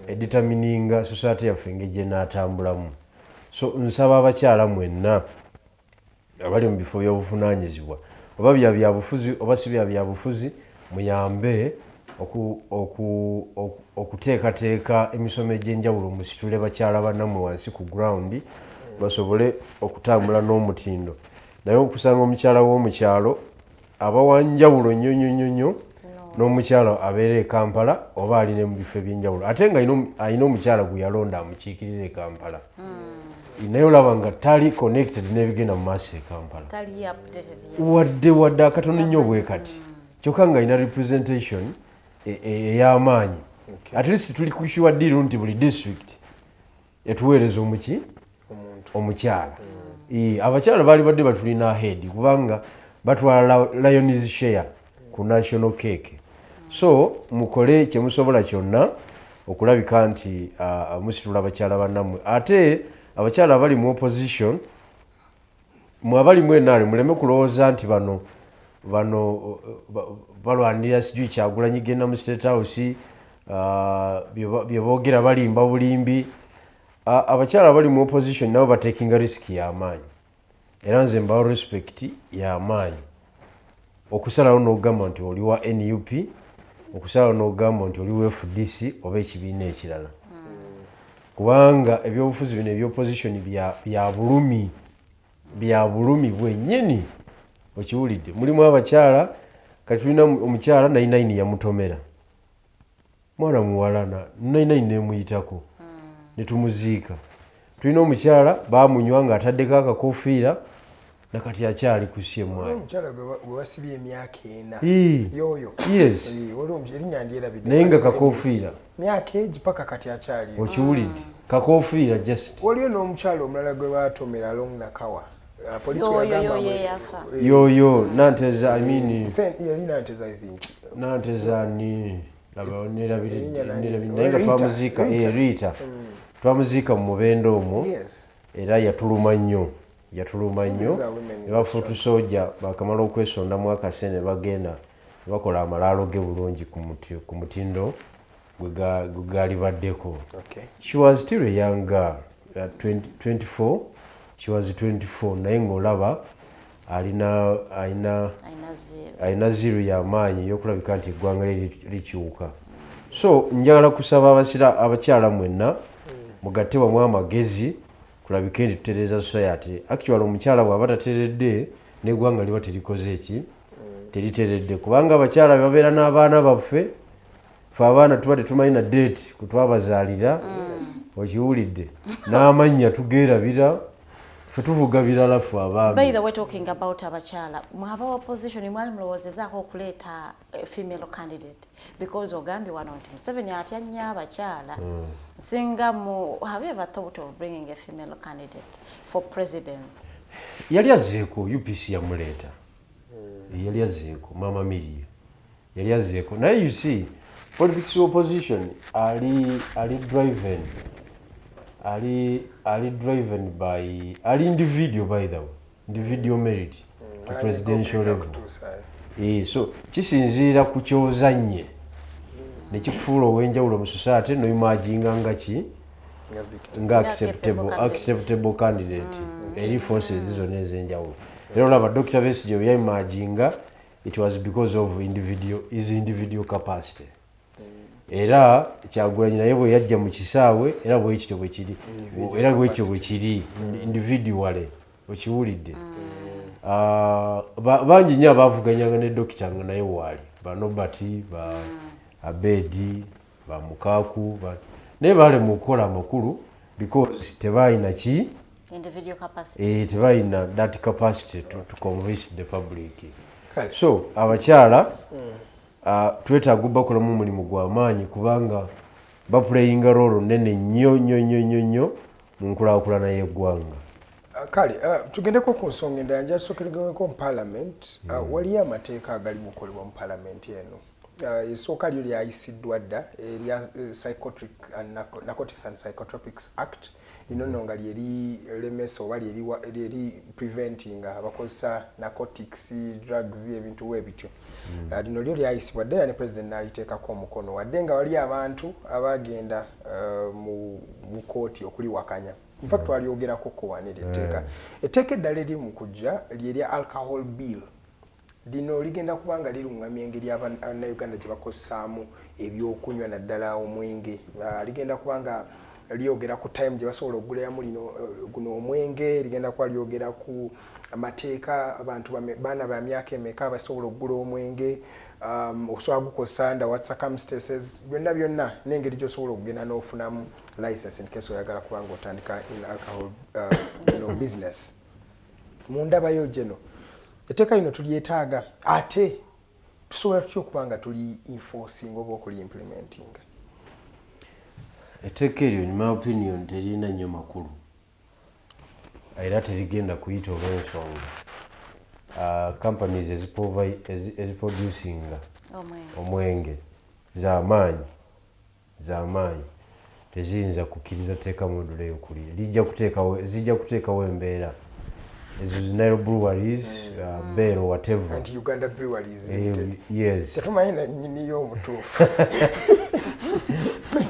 editamininga society yaffe engeri gye naatambulamu so nsaba abakyala mwenna abali mu bifo by'obuvunaanyizibwa oba byabufuzi oba si byabufuzi muyambe okuteekateeka emisomo egy'enjawulo musitule bakyala bannammwe wansi ku ground basobole okutambula n'omutindo naye okusanga omukyala w'omukyalo aba wanjawulo nnyo n'omukyala abeera e Kampala oba alina mu bifo eby'enjawulo ate nga alina omukyala gwe yalonda amukiikirira e Kampala naye olaba nga tali connected n'ebigenda mu maaso e Kampala wadde akatono nnyo bwe kati kyokka nga alina representation ey'amaanyi at least tuli kushiwa ddiru nti buli district etuweereza omukyala abakyala baali badde batulina ahead kubanga batwala Lions share ku national cake so mukole kye musobola kyonna okulabika nti musitula abakyala bannammwe ate abakyala abali mu opposition mwabali mwenaali muleme kulowooza nti bano balwanira sijui Kyagulanyi genda mu State House bye boogera balimba bulimbi abakyala abali mu opposition nabo batekinga risk y'amaanyi era nze mbawo respect y'amaanyi okusalawo n'ogamba nti oli wa NUP okusalawo n'ogamba nti oli wa FDC oba ekibiina ekirala kubanga ebyobufuzi bino ebyopposition bya bulumi bwennyini okiwulidde mulimu abakyala kati tulina omukyala 99 yamutomera mwana muwalana 99 nemuyitako netumuziika tulina omukyala bamunywa nga ataddeko akakofiira nakati akyali kusye mwana omukyala gwe basibye emyaka 4 yoyo yes erinnya ndyerabidde naye nga kakofiira myaka egi paka kati akyali okiwulidde kakofiira just waliyo n'omukyala omulala gwe batomera along nakawa police yoyo nanteza yali nanteza I think nanteza ni labaonerabire naye nga twamuziika Rita twamuziika mu mubendo omwo era yatuluma nnyo ne bafuutu soja bakamala okwesondamu akase ne bagenda bakola amalaalo ge bulungi ku mutindo gwe gaali baddeko. She was still a young girl, 24. She was 24 naye ng'olaba alina zero y'amaanyi y'okulabika nti eggwanga likiwuka. So njagala kusaba abakyala mwenna mugatte wamu amagezi kulabika nti tutereeza society. Actually omukyala bw'aba tateredde n'eggwanga liba terikoze eki teriteredde kubanga abakyala babeera n'abaana baffe fe abaana tuba tetumanyi na date kutwabazaalira okiwulidde n'amannya tugeerabira fe tuvuga birala ffe abaami. By the way, talking about abakyala, mwaba opposition mwali mulowoozezaako okuleeta female candidate because ogambye wano nti Museveni atya nnyo abakyala. Singa have you ever thought of bringing a female candidate for presidents? Yali azzeeko UPC yamuleeta. Yali azzeeko Mama Miria. Yali azzeeko. Naye you see, politics opposition ali driven by individual, by the way, individual merit to presidential level. So kisinziira ku kyozanye ne kikufuula ow'enjawulo mu society no imaginga nga acceptable candidate eri forces zonna ez'enjawulo. Era olaba Dr. Besigye bwe yayimaginga it was because of his individual capacity. Era Kyagulanyi naye bwe yajja mu kisaawe era bwekityo bwe kiri era bwekityo bwe kiri individually okiwulidde. Bangi nnyo abaavuganyanga ne dokita nga naye waali ba Nobati ba Abedi ba Mukaaku naye balemwa okukola amakulu because tebalina ki individual capacity. Tebalina that capacity to convince the public. So abakyala twetaaga bakolamu omulimu gw'amaanyi kubanga baplayinga role nene nnyo mu nkulaakulana y'eggwanga. Kale tugendeko ku nsonga endala nja tusookereko mu parliament. Waliyo amateeka agali mu kukolebwa mu parliament eno. Esooka lyo lyayisiddwa dda erya Narcotics and Psychotropics Act. Lino nno nga lyeri lemesa oba lyeri preventing abakozesa narcotics, drugs, ebintu webityo. Lino lyo lyayisibwa dda ne president n'aliteekako omukono wadde nga wali abantu abagenda mu kooti okuliwakanya. In fact walyogerako ko wane etteeka. Etteeka eddala eri mu kujja lyerya alcohol bill. Lino ligenda kubanga lirungamya engeri Abannayuganda gye bakozesaamu ebyokunywa naddala omwenge. Ligenda kubanga lyogera ku time gye basobola okugulamu guno omwenge. Ligenda kuba lyogera ku amateeka abantu baana ba myaka emeka basobola okugula omwenge, osobola gukozesa under what circumstances, byonna n'engeri gy'osobola okugenda n'ofunamu license in case oyagala kubanga otandika in alcohol business. Mu ndabayo geno etteeka lino tulyetaaga ate tusobola tutya okubanga tuli enforcing oba okuli implementing? Etteeka eryo in my opinion terina nnyo makulu era terigenda kuyita olw'ensonga companies eziproducinga omwenge z'amaanyi teziyinza kukkiriza teeka module y'okulya zijja kuteekawo embeera ezo zinero breweries Bell or whatever and Uganda breweries yes tetumanyi na nyiniyo omutuufu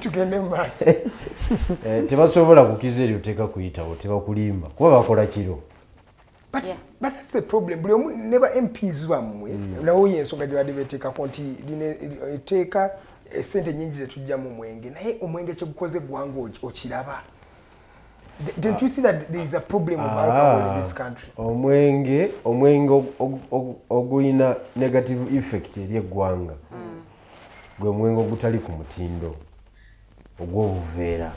tugende maaso tebasobola kukiza eryo teeka kuyitawo tebakulimba kuba bakola kiro. But that's the problem. Buli omu never MPs bammwe nawo yensonga gye badde beteekako nti eteeka essente nyingi zetujja mu mwenge naye omwenge kyegukoze gwanga okiraba. Don't you see that there is a problem of alcohol in this country? Omwenge ogulina negative effect eri eggwanga gwe omwenge ogutali ku mutindo ogw'obuveera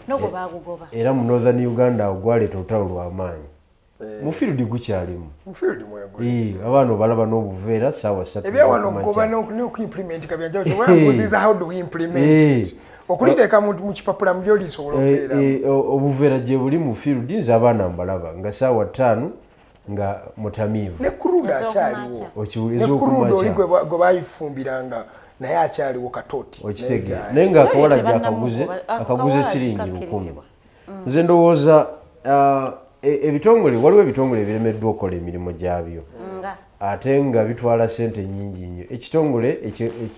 n'ogwo baagugoba era mu Northern Uganda ogwaleeta olutalo lw'amaanyi mu field gukyalimu abaana obalaba n'obuveera saawa 3 ebyawano okugoba n'okuimplementika byanjawulo tewambuziza how do we implement it okuliteeka mu kipapula mu byolisobola okubeera obuveera gye buli mu field nze abaana mbalaba nga saawa 5 nga mutamiivu ne kuruda akyaliwo ne oli gwe bayifumbiranga naye akyaliwo katooti okitege naye nga akawala akaguze siringi 10. Nze ndowooza waliwo ebitongole ebiremeddwa okukola emirimu gyabyo ate nga bitwala ssente nnyingi nnyo. Ekitongole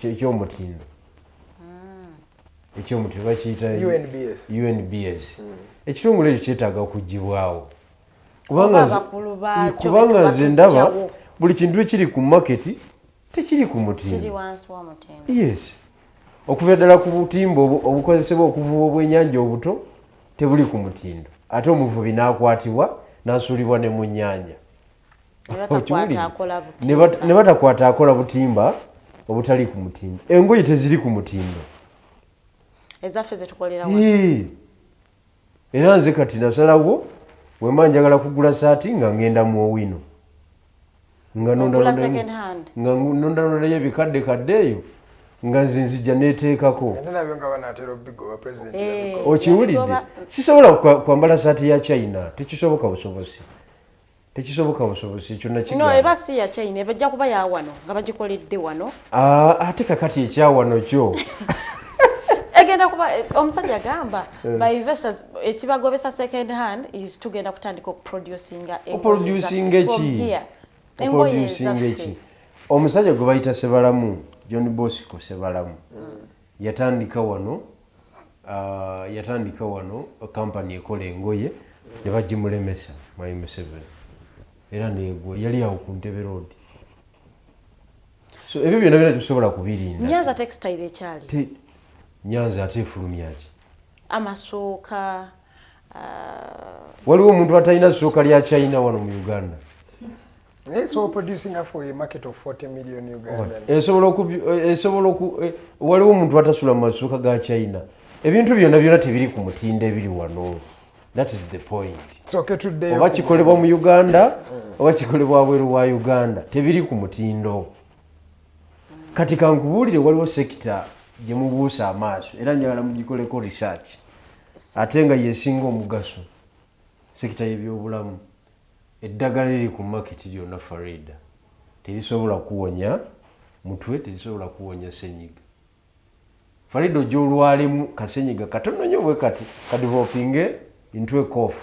ekyomutindo bakiyita UNBS ekitongole ekyo kyetaaga okuggibwawo kubanga nze ndaba buli kintu ekiri ku maketi tekiri ku mutindo. Yes, okuva ddala ku butimba obukozesebwa okuvuba obwennyanja obuto tebuli ku mutindo ate omuvubi n'akwatibwa n'asuulibwa ne mu nnyanja. ne batakwata akola butimba obutali ku mutindo. Engoye teziri ku mutindo ezaffe zetukolera era nze kati nasalawo wema njagala kugula saati nga ngenda mu owino nga nonda yebikadde kaddeeyo nga nze nzija neteekako okiwulidde sisobola kwambala saati ya China tekisoboka busobozi kyonna no eba si ya China ebajja kuba ya wano nga bagikoledde wano ate kakati ekyawano kyo egenda kuba omusajja gamba by investors ekibagobesa second hand is tugenda kutandika okuproducinga eki omusajja gwe bayita Sebalamu John Bosco Sebalamu yatandika wano company ekola engoye ne bagimulemesa Museveni era negwe yali awo ku Ntebe Road. So ebyo byonna tusobola kubirinda. Nyanza textile ekyali Nyanza ate efulumya ki amasuuka waliwo omuntu atalina ssuuka lya China wano mu Uganda. So producing for a market of 40 million Uganda. Waliwo omuntu atasula mu masuuka ga China. Ebintu byonna tebiri ku mutindo ebiri wano. That is the point. So today oba kikolebwa mu Uganda oba kikolebwa wabweru wa Uganda tebiri ku mutindo. Kati kankubuulire waliwo sekita gye mubuusa amaaso era njagala mugikoleko research ate nga yesinga omugaso sekita y'ebyobulamu. Eddagala liri ku market lyonna Farida terisobola kuwonya mutwe, terisobola kuwonya senyiga. Farida gy'olwalemu kasenyiga katono nnyo bwe kati kadevelopinge into a cough.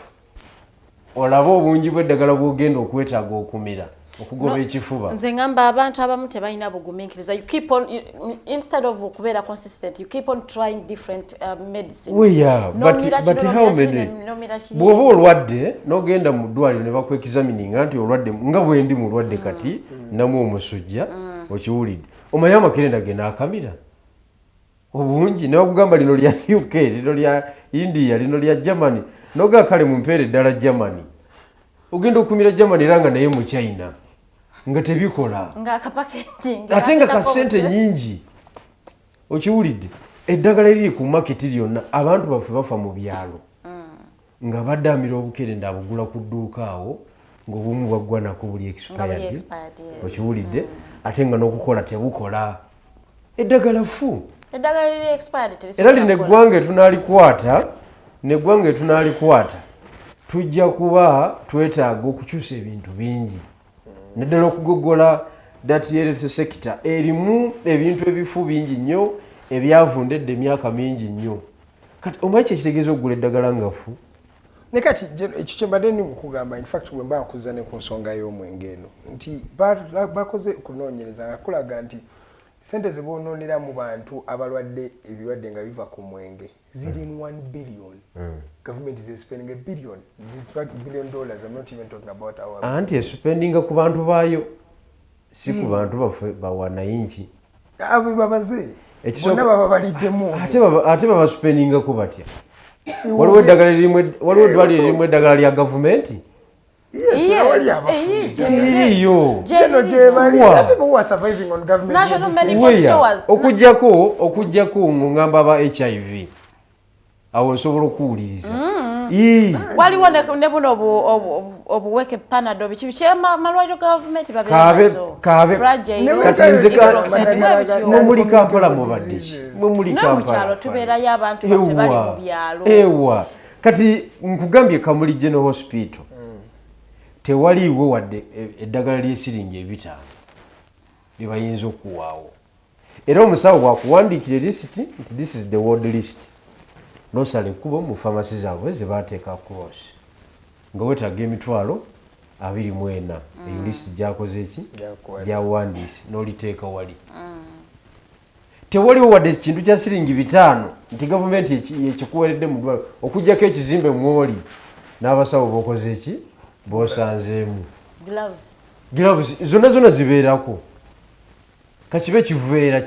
Olaba obungi bw'eddagala bw'ogenda okwetaaga okumira okugoba ekifuba. Nze ngamba abantu abamu tebalina bugumiikiriza. You keep on instead of okubeera consistent, you keep on trying different medicines. But how many? Bw'oba olwadde n'ogenda mu ddwaliro ne bakwekizamininga nti olwadde nga bwe ndi mulwadde kati namu omusujja okiwulidde. Omanyi amakerenda ge n'akamira obungi ne bakugamba lino lya UK, lino lya India, lino lya Germany. Noga kale mumpeere ddala Germany. Ogenda okumira Germany era nga naye mu China nga tebikola nga akapackaging ate nga kasente nyingi okiwulidde. Eddagala liri ku market lyonna abantu baffe bafa mu byalo nga baddamira obukerenda abugula ku dduuka awo ng'obumu bwaggwa nako buli expired okiwulidde ate nga n'okukola tebukola. Eddagala fu eddagala liri expired era lino eggwanga etunalikwata tujja kuba twetaaga okukyusa ebintu bingi naddala okugogola that health sector erimu ebintu ebifu bingi nnyo ebyavundedde emyaka mingi nnyo. Kati omanyi kyekitegeeza okugula eddagala ngafu nekati ekyo kyembadde ndi mukugamba in fact bwe mba nkuza ne ku nsonga y'omwenge eno nti bakoze kunoonyereza nga kulaga nti sente ze boonoonera mu bantu abalwadde ebirwadde nga biva ku mwenge ziri in 1 billion. Government is spending $1 billion. This $1 billion. I'm not even talking about our. Anti spending ku bantu bayo si ku bantu baffe bawanayinki. Abo babaze. Bonna baba baliddemu. Ate baba spending ku batya. Waliwo eddagala lirimwe, waliwo eddwaliro lirimu eddagala lya gavumenti. Yes, people who are surviving on government. National medical stores. Okujjako ng'ongamba aba HIV. Awo nsobola okuwuliriza. Waliwo ne buno obuweke panado biki malwaliro gavumenti babeerazo. Muli Kampala mubadde ki? Muli Kampala. Mukyalo tubeerayo abantu baffe bali mu byalo. Ewa. Kati nkugambye Kamuli General Hospital. Tewaliiwo wadde eddagala ly'esiringi 5 lye bayinza okuwaawo. Era omusawo bwakuwandiikira lisiti nti this is the world list. Nosala ekkubo mu famasi zaabwe ze baateeka cross. Nga weetaaga emitwalo 24 eyo lisiti gyakoze eki? Gyawandiise n'oliteeka wali. Tewaliwo wadde ekintu kya siringi 5 nti gavumenti ekikuweeredde mu ddwaliro okuggyako ekizimbe mwoli n'abasawo b'okoze eki? Bosanzeemu. Gloves zonna zibeerako. Kakibe kiveera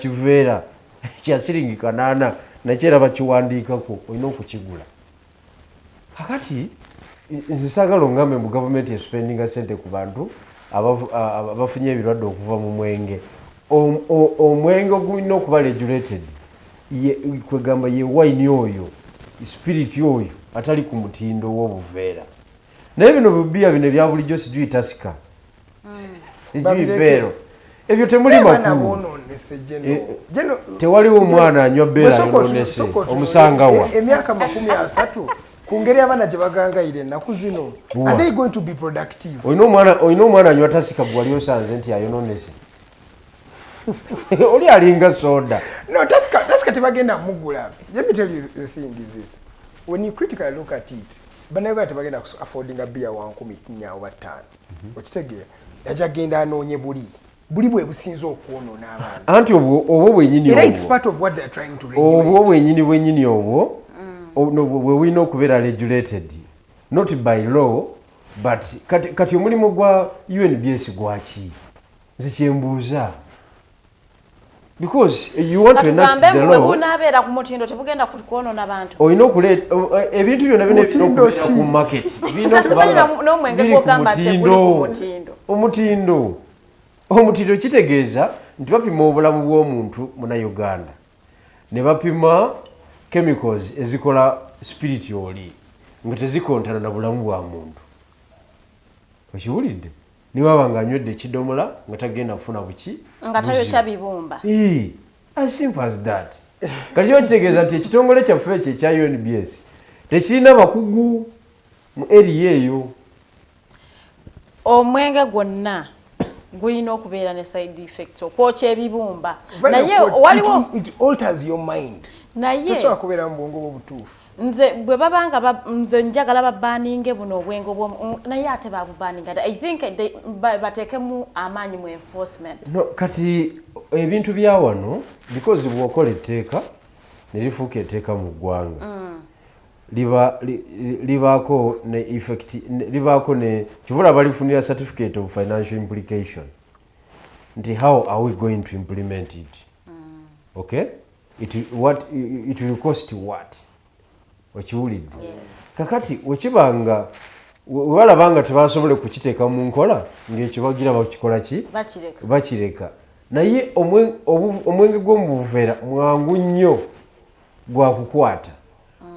kya siringi 8 nakyera bakiwandiikako olina okukigula. Kakati nze saagala ongambe mu gavumenti espendinga sente ku bantu abafunye ebirwadde okuva mu mwenge omwenge ogulina okuba regulated kwegamba ye wine oyo spirit oyo atali ku mutindo w'obuveera naye bino bibbiya bino ebya bulijjo sijui tasika sijui beero ebyo temuli makulu tewaliwo omwana anywa beera yononese omusangawa emyaka 30 ku ngeri abaana gye bagangayire ennaku zino are they going to be productive olina omwana anywa tasika gwe wali osanze nti ayononese oli alinga soda no tasika tebagenda mugula. Let me tell you the thing is this, when you critically look at it banauganda tebagenda affording a beer 1 oba 5 okitegeera yajagenda anoonye buli bwe businza okwonoona abaana anti obwo bwenyini obwo it's part of what they're trying to regulate obwo bwenyini obwo bwe wina okubeera regulated not by law but kati omulimu gwa UNBS gwaki nze kyembuuza because you want to enact the law bunabeera ku mutindo tebugenda kwonoona abantu olina okuleeta ebintu byonna bino ku market n'omwenge gwogamba nti guli ku mutindo omutindo kitegeeza nti bapima obulamu bw'omuntu Munnayuganda ne bapima chemicals ezikola spirit oli nga tezikontana na bulamu bwa muntu okiwulidde niwaba nga anywedde ekidomola nga tagenda kufuna buki nga tayokya bibumba as simple as that kati kiba kitegeeza nti ekitongole kyaffe ekyo ekya UNBS tekirina bakugu mu area eyo omwenge gwonna gulina okubeera ne side effects okwokya ebibumba naye waliwo it alters your mind naye tosobola kubeera mu bwongo bw'obutuufu nze bwe babanga nze njagala babaninge buno obwengo bwo naye ate babubaninga I think bateekemu amaanyi mu enforcement no kati ebintu bya wano because bw'okola etteeka ne lifuuka etteeka mu ggwanga libaako ne effect libaako ne kivula balifunira certificate of financial implication nti how are we going to implement it okay it will cost what okiwulidde kakati wekibanga webalabanga tebasobole kukiteeka mu nkola ng'ekyo bagira bakikola ki bakireka naye omwenge gw'omu buveera mwangu nnyo gwa kukwata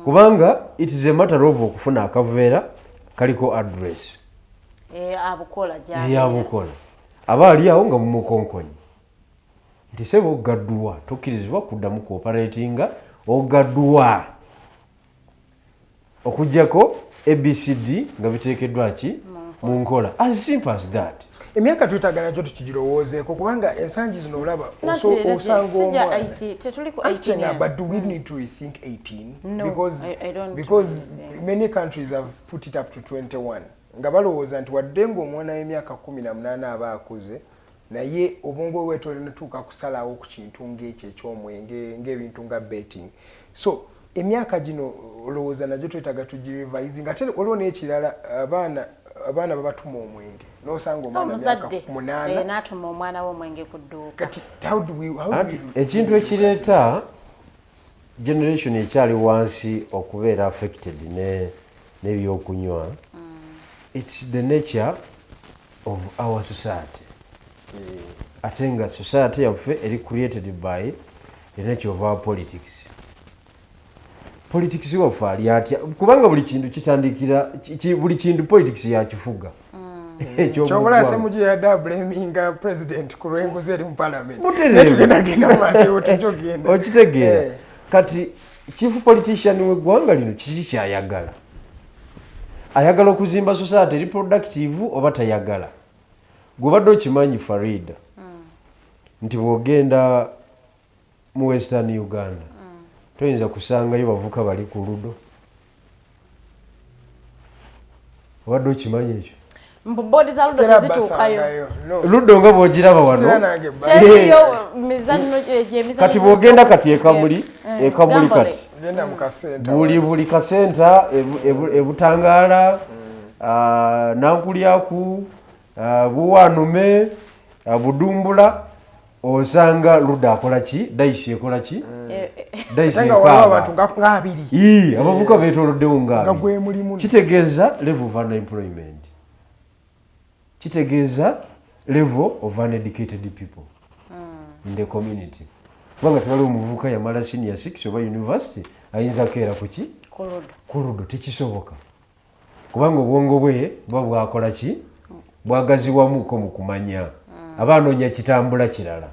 kubanga it is a matter of okufuna akaveera kaliko address abukola aba ali awo nga mumukonkonyi nti sebo ogaddwa tokkirizibwa kuddamu cooperatinga ogaddwa okujjako ABCD nga biteekeddwa ki mu nkola as simple as that emyaka twetagana kyo tukigirowoozeeko kubanga ensangi zino olaba osanga but do we need to rethink 18 because many countries have put it up to 21 nga balowooza nti wadde ng'omwana w'emyaka 18 aba akuze naye obwongo bwetole netuuka kusalawo ku kintu ng'ekyo eky'omwenge ng'ebintu nga betting so emyaka gino olowooza najyo twetaaga tugirevise nga ate waliwo n'ekirala abaana babatuma omwenge n'osanga omwana myaka 8 n'atuma omwana w'omwenge ku dduuka kati how do we ekintu ekireeta generation ekyali wansi okubeera affected n'ebyokunywa it's the nature of our society ate nga society yaffe eri created by the nature of our politics waffe ali atya kubanga buli kintu kitandikira buli kintu politics yakifuga kyobola semugiyadde blaminga president ku lw'enguzi eri mu parliament netugendagenda mu maaso tukyogenda okitegeera kati chief politician w'eggwanga lino kiki kyayagala ayagala okuzimba society eri productive oba tayagala gubadde okimanyi Farida nti bw'ogenda mu Western Uganda toyinza kusangayo bavuka bali ku ludo obadde okimanyi ekyo mbodi za ludo tezituukayo ludo nga bw'ogiraba wano teriyo mizanyo kati bw'ogenda kati ekamuli kati buli kasenta ebutangaala nankulyaku buwanume budumbula osanga luda akola ki dayisi ekola ki dayisi abantu nga abiri abavuka beetoloddewo nga kitegeeza level of unemployment kitegeeza level of uneducated people in the community. Kubanga tewali omuvubuka yamala senior 6 oba university ayinza keera kuki kuludo tekisoboka kubanga obwongo bwe buba bwakola ki bwagaziwamuko mu kumanya abaanoonya kitambula kirala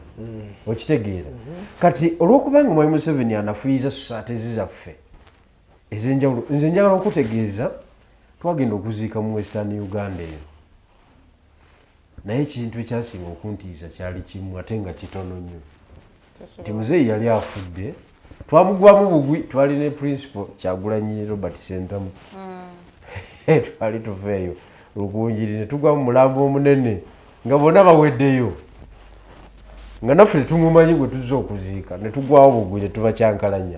okitegeera kati olw'okubanga Mwami Museveni anafuyiza society zaffe ez'enjawulo nze njagala okutegeeza twagenda okuziika mu Western Uganda eyo naye ekintu ekyasinga okuntiisa kyali kimu ate nga kitono nnyo nti muzeeyi yali afudde twamugwamu bugwi twali ne principal Kyagulanyi Robert Sentamu twali tuveeyo lukunjiri ne tugwa mu mulambo omunene nga bonna baweddeyo nga naffe tetumumanyi gwe tuzza okuziika ne tugwawo bugwi ne tuba Kyankalanya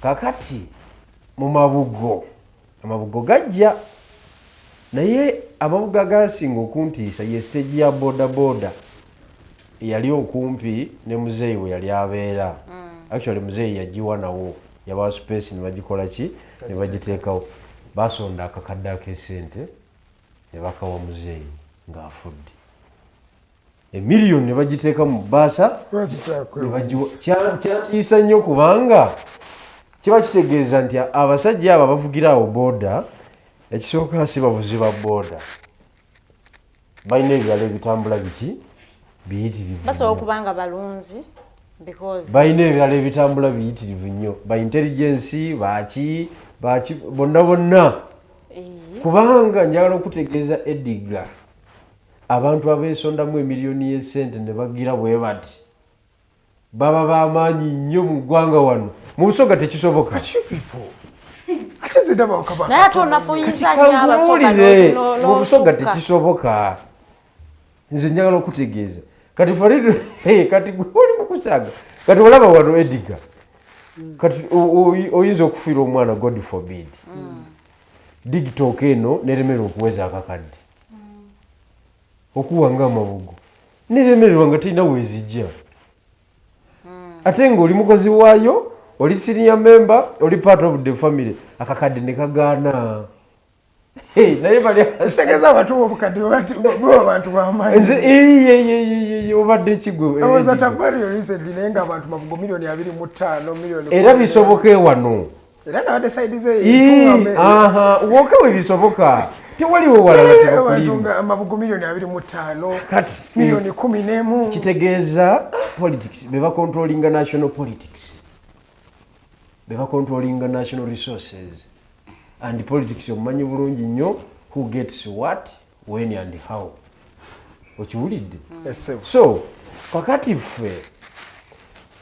kakati mu amabugo gajja naye amabugo agasinga okuntiisa ye stage ya boda yali okumpi ne muzeeyi we yali abeera actually muzeeyi yagiwa nawo yabawa space ne bagikola ki ne bagiteekawo basonda akakadde ak'esente ne bakawa muzeeyi ng'afudde emiliyoni ne bagiteeka mu bbaasa ne bagiwa kyatiisa nnyo kubanga kiba kitegeeza nti abasajja abo abavugira awo booda ekisooka si bavuzi ba booda balina ebirala ebitambula biki biyitirivu basobola okubanga balunzi because balina ebirala ebitambula biyitirivu nnyo ba intelligence baki bonna kubanga njagala okutegeeza Edgar abantu abeesondamu emiliyoni y'esente ne bagira bwe bati baba b'amaanyi nnyo mu ggwanga wano mu Busoga tekisoboka naye ate onafuyiza nnyo Abasoga mu Busoga tekisoboka nze njagala okutegeeza kati Farida kati oli mu kusaga kati olaba wano Edgar kati oyinza okufiira omwana God forbid digitoka eno neremerwa okuweza akakadde okuwanga amabugo neremererwa nga terina weezijja ate ng'oli mukozi waayo oli senior member oli part of the family akakadde ne kagaana naye kitegeeza abantu obukadde abantu b'amaanyi obadde ekigwe naye nga abantu mabugo miliyoni 25 miliyoni era bisoboka ewano era nabadde saidi ze wokewe bisoboka tewaliwe walala amabugo miliyoni 25 kati miliyoni 11 kitegeeza politics beba controlling national politics beba controlling national resources and politics omumanyi bulungi nnyo who gets what when and how okiwulidde so kakati ffe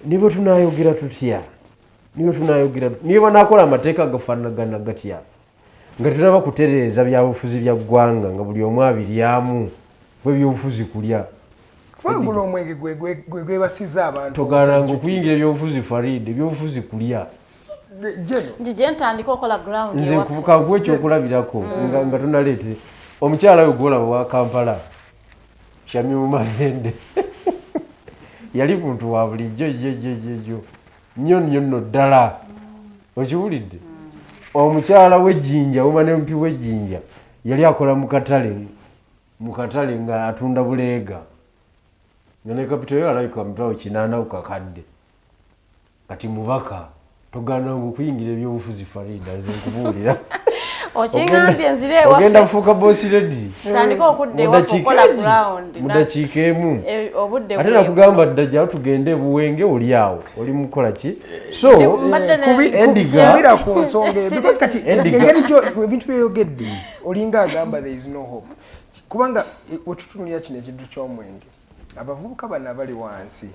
nibo tunayogera tutya nibo banakola amateeka agafaanagana gatya nga tunaba kutereeza byabufuzi bya ggwanga nga buli omu abiryamu bwebyobufuzi kulya kubanga omwenge gwebasiza abantu togaananga okuyingira ebyobufuzi Farida ebyobufuzi kulya nje ntandika okola ground nze nkuvuka nkuwa ekyokulabirako nga tonaleete omukyala we gwolaba wa Kampala Shami Mumalende yali muntu wa bulijjo nnyo nno ddala okiwulidde omukyala w'ejjinja wuma n'empi w'ejjinja yali akola mu katale nga atunda buleega nga ne kapito yo alayika mutwawo 8 kakadde kati mubaka togaana okuyingira ebyobufuzi Farida nze nkubuulira okingambye nzire ewa ogenda kufuuka boss lady tandika okudde ewa okola ground mudakiika emu obudde ate nakugamba ddajja tugende buwenge oli awo oli mukola ki so kubira ku nsonga because kati engeri ebintu byeyogedde olinga agamba there is no hope kubanga wetutunulira kino ekintu ky'omwenge abavubuka bano abali wansi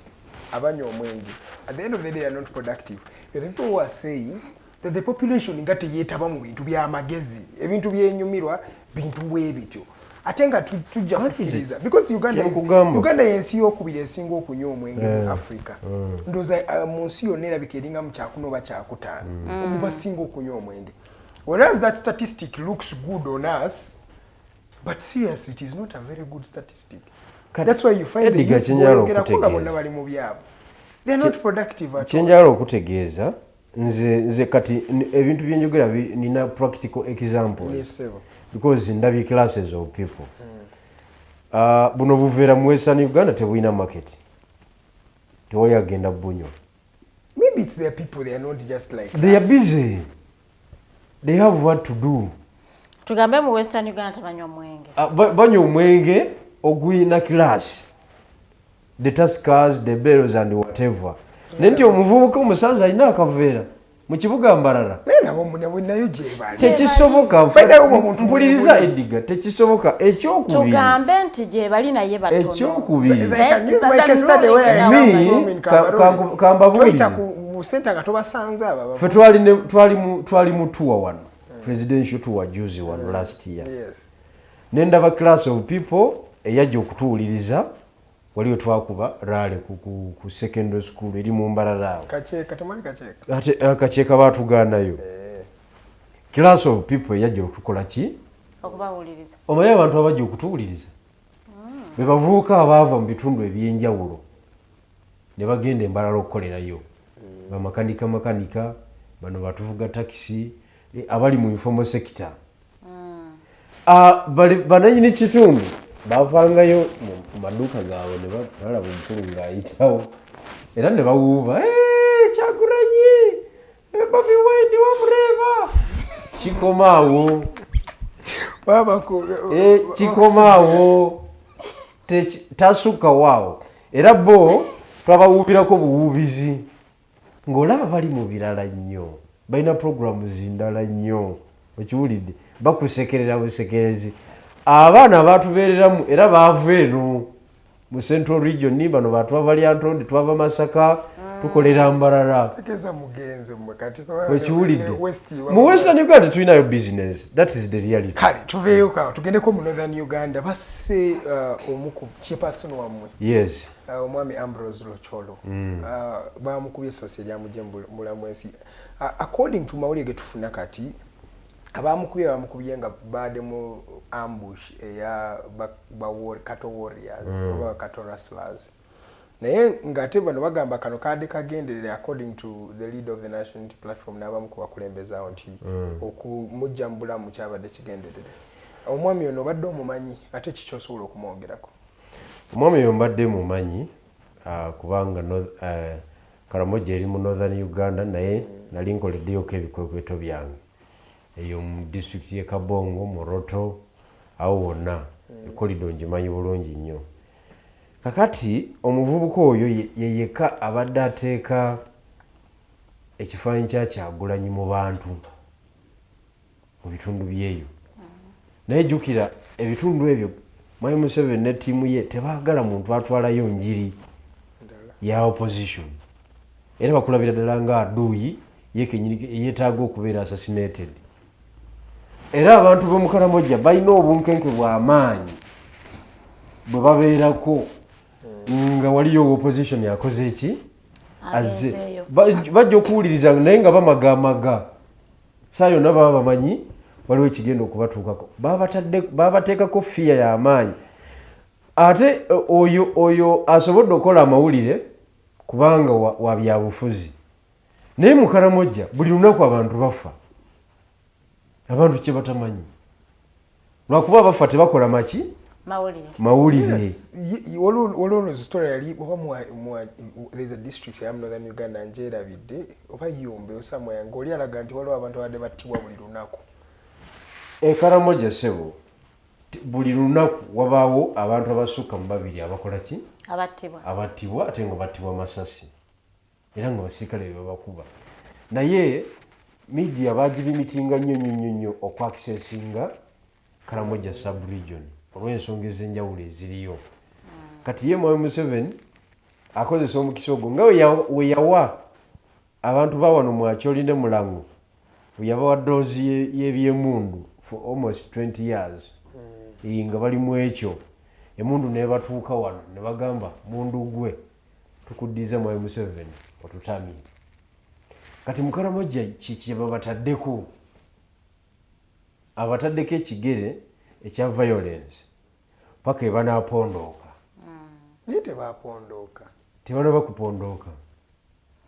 abanywa omwenge at the end of the day they are not productive. The people who are saying that the population nga teyetaba mu bintu by'amagezi ebintu byenyumirwa bintu bwe bityo ate nga tujja kukiriza because Uganda yensi yokubira esinga okunywa omwenge mu Africa ndoza mu nsi yonna erabika eringa mu kyakuno oba kyakutaano omubasinga okunywa omwenge. Whereas that statistic looks good on us, but seriously it is not a very good statistic. That's why you find the youth bonna bali mu byabo. They are not productive at all. Chenjalo okutegeeza nze kati ebintu byenjogera nina practical example. Yes, sir. because ndabye classes of people. Buno buveera mu Western Uganda tebulina market. Tewali agenda bunyo. Maybe it's their people, they are not just like They that. are busy. They have what to do. Tugambe mu Western Uganda tebanywa mwenge. Banywa omwenge ogwina class. The taskers, the bells and whatever. Nenti omuvubuka omusanza alina akaveera mu kibuga Mbarara. Nabo nayo gye bali. Tekisoboka mpuliriza Edgar, tekisoboka ekyokubiri. Tugambe nti gye bali naye batono. Ekyokubiri. Kambabuulire. Ffe twali mu tour wano. Presidential tour juzi wano last year. Yes. Nendaba class of people eyajja okutuwuliriza waliwo twakuba rale ku secondary school eri mu Mbarara. Kacheeka tamani kacheeka. Ate akacheeka baatugaanayo. Class of people eyajja okukola ki? Okubawuliriza. Omanyi abantu abajja okutuwuliriza. Be bavubuka abaava mu bitundu ebyenjawulo ne bagenda Mbarara okukolerayo. Bamakanika, bano batuvuga taxi, abali mu informal sector. Bananyini kitundu bavangayo mu maduuka gaabwe ne balaba omukulu ng'ayitawo era ne bawuuba Kyagulanyi Bobi Wine wamureba kikomaawo kikomaawo tasukka waawo era bo twabawuubirako buwuubizi ng'olaba bali mu birala nnyo balina programu zindala nnyo okiwulidde bakusekerera busekerezi abaana batubeereramu era baava eno mu Central Region bano batwava Lyantonde twava Masaka tukolera Mbarara Tekeza mugenze mwe kati okiwulidde mu Western Uganda tulinayo business, that is the reality. Kale tuveeyo kawo tugendeko mu Northern Uganda basse omuku chairperson wamwe. Yes. Omwami Ambrose Locholo bamukubye essasi eryamugye mulamu ensi. According to mawulire getufuna kati bamukubye nga baade mu ambush eya cattle warriors oba cattle rustlers. Naye ngate bano bagamba kano kadde kagenderere according to the leader of the National Unity Platform n'abamu ku bakulembeza nti okumujja mu bulamu kyabadde kigenderere. Omwami ono badde omumanyi ate kiki osobola okumwogerako? Omwami oyo mbadde mumanyi kubanga Karamoja eri mu Northern Uganda naye nali nkoleddeyoko ebikwekweto byange eyo mu district ye Kabongo, Moroto, awo wonna ekolido ngimanyi bulungi nnyo. Kakati omuvubuka oyo yeyeka abadde ateeka ekifaananyi kya Kyagulanyi mu bantu mu bitundu byeyo. Naye jjukira ebitundu ebyo Mwai Museveni ne ttiimu ye tebaagala muntu atwalayo njiri ya opposition. Era bakulabira ddala nga aduuyi yeetaaga okubeera assassinated. Era abantu b'omu Karamoja balina obunkenke bw'amaanyi bwe babeerako nga waliyo opposition yakoze eki bajja okuwuliriza naye nga bamagamaga saa yonna baba bamanyi waliwo ekigenda okubatuukako babateekako fiya y'amaanyi ate oyo asobodde okukola amawulire kubanga wa byabufuzi naye mu Karamoja buli lunaku abantu bafa abantu kye batamanyi lwakuba bafa tebakola maki mawulire. Waliwo story yali oba there's a district ya Northern Uganda njerabidde oba Yumbe osamwe ng'oli alaga nti waliwo abantu abadde battibwa buli lunaku. Karamoja sebo buli lunaku wabaawo abantu abasukka mu babiri abakola ki abattibwa ate nga battibwa masasi era nga basirikale bebabakuba. Naye media bagibimitinga nnyo okwakisesinga Karamoja sub-region olw'ensonga ez'enjawulo eziriyo. Kati ye Mwai Museveni akozesa omukisa ogwo nga we yawa abantu ba wano mu Acholi ne Mulango we yabawa doozi y'ebyemundu for almost 20 years nga bali mu ekyo emundu nebatuuka wano ne bagamba mundu gwe tukuddiza Mwai Museveni otutamye. Kati mu Karamoja kiki babataddeko abataddeko ekigere ekya violence paka ebanapondooka naye tebapondooka tebanaba kupondooka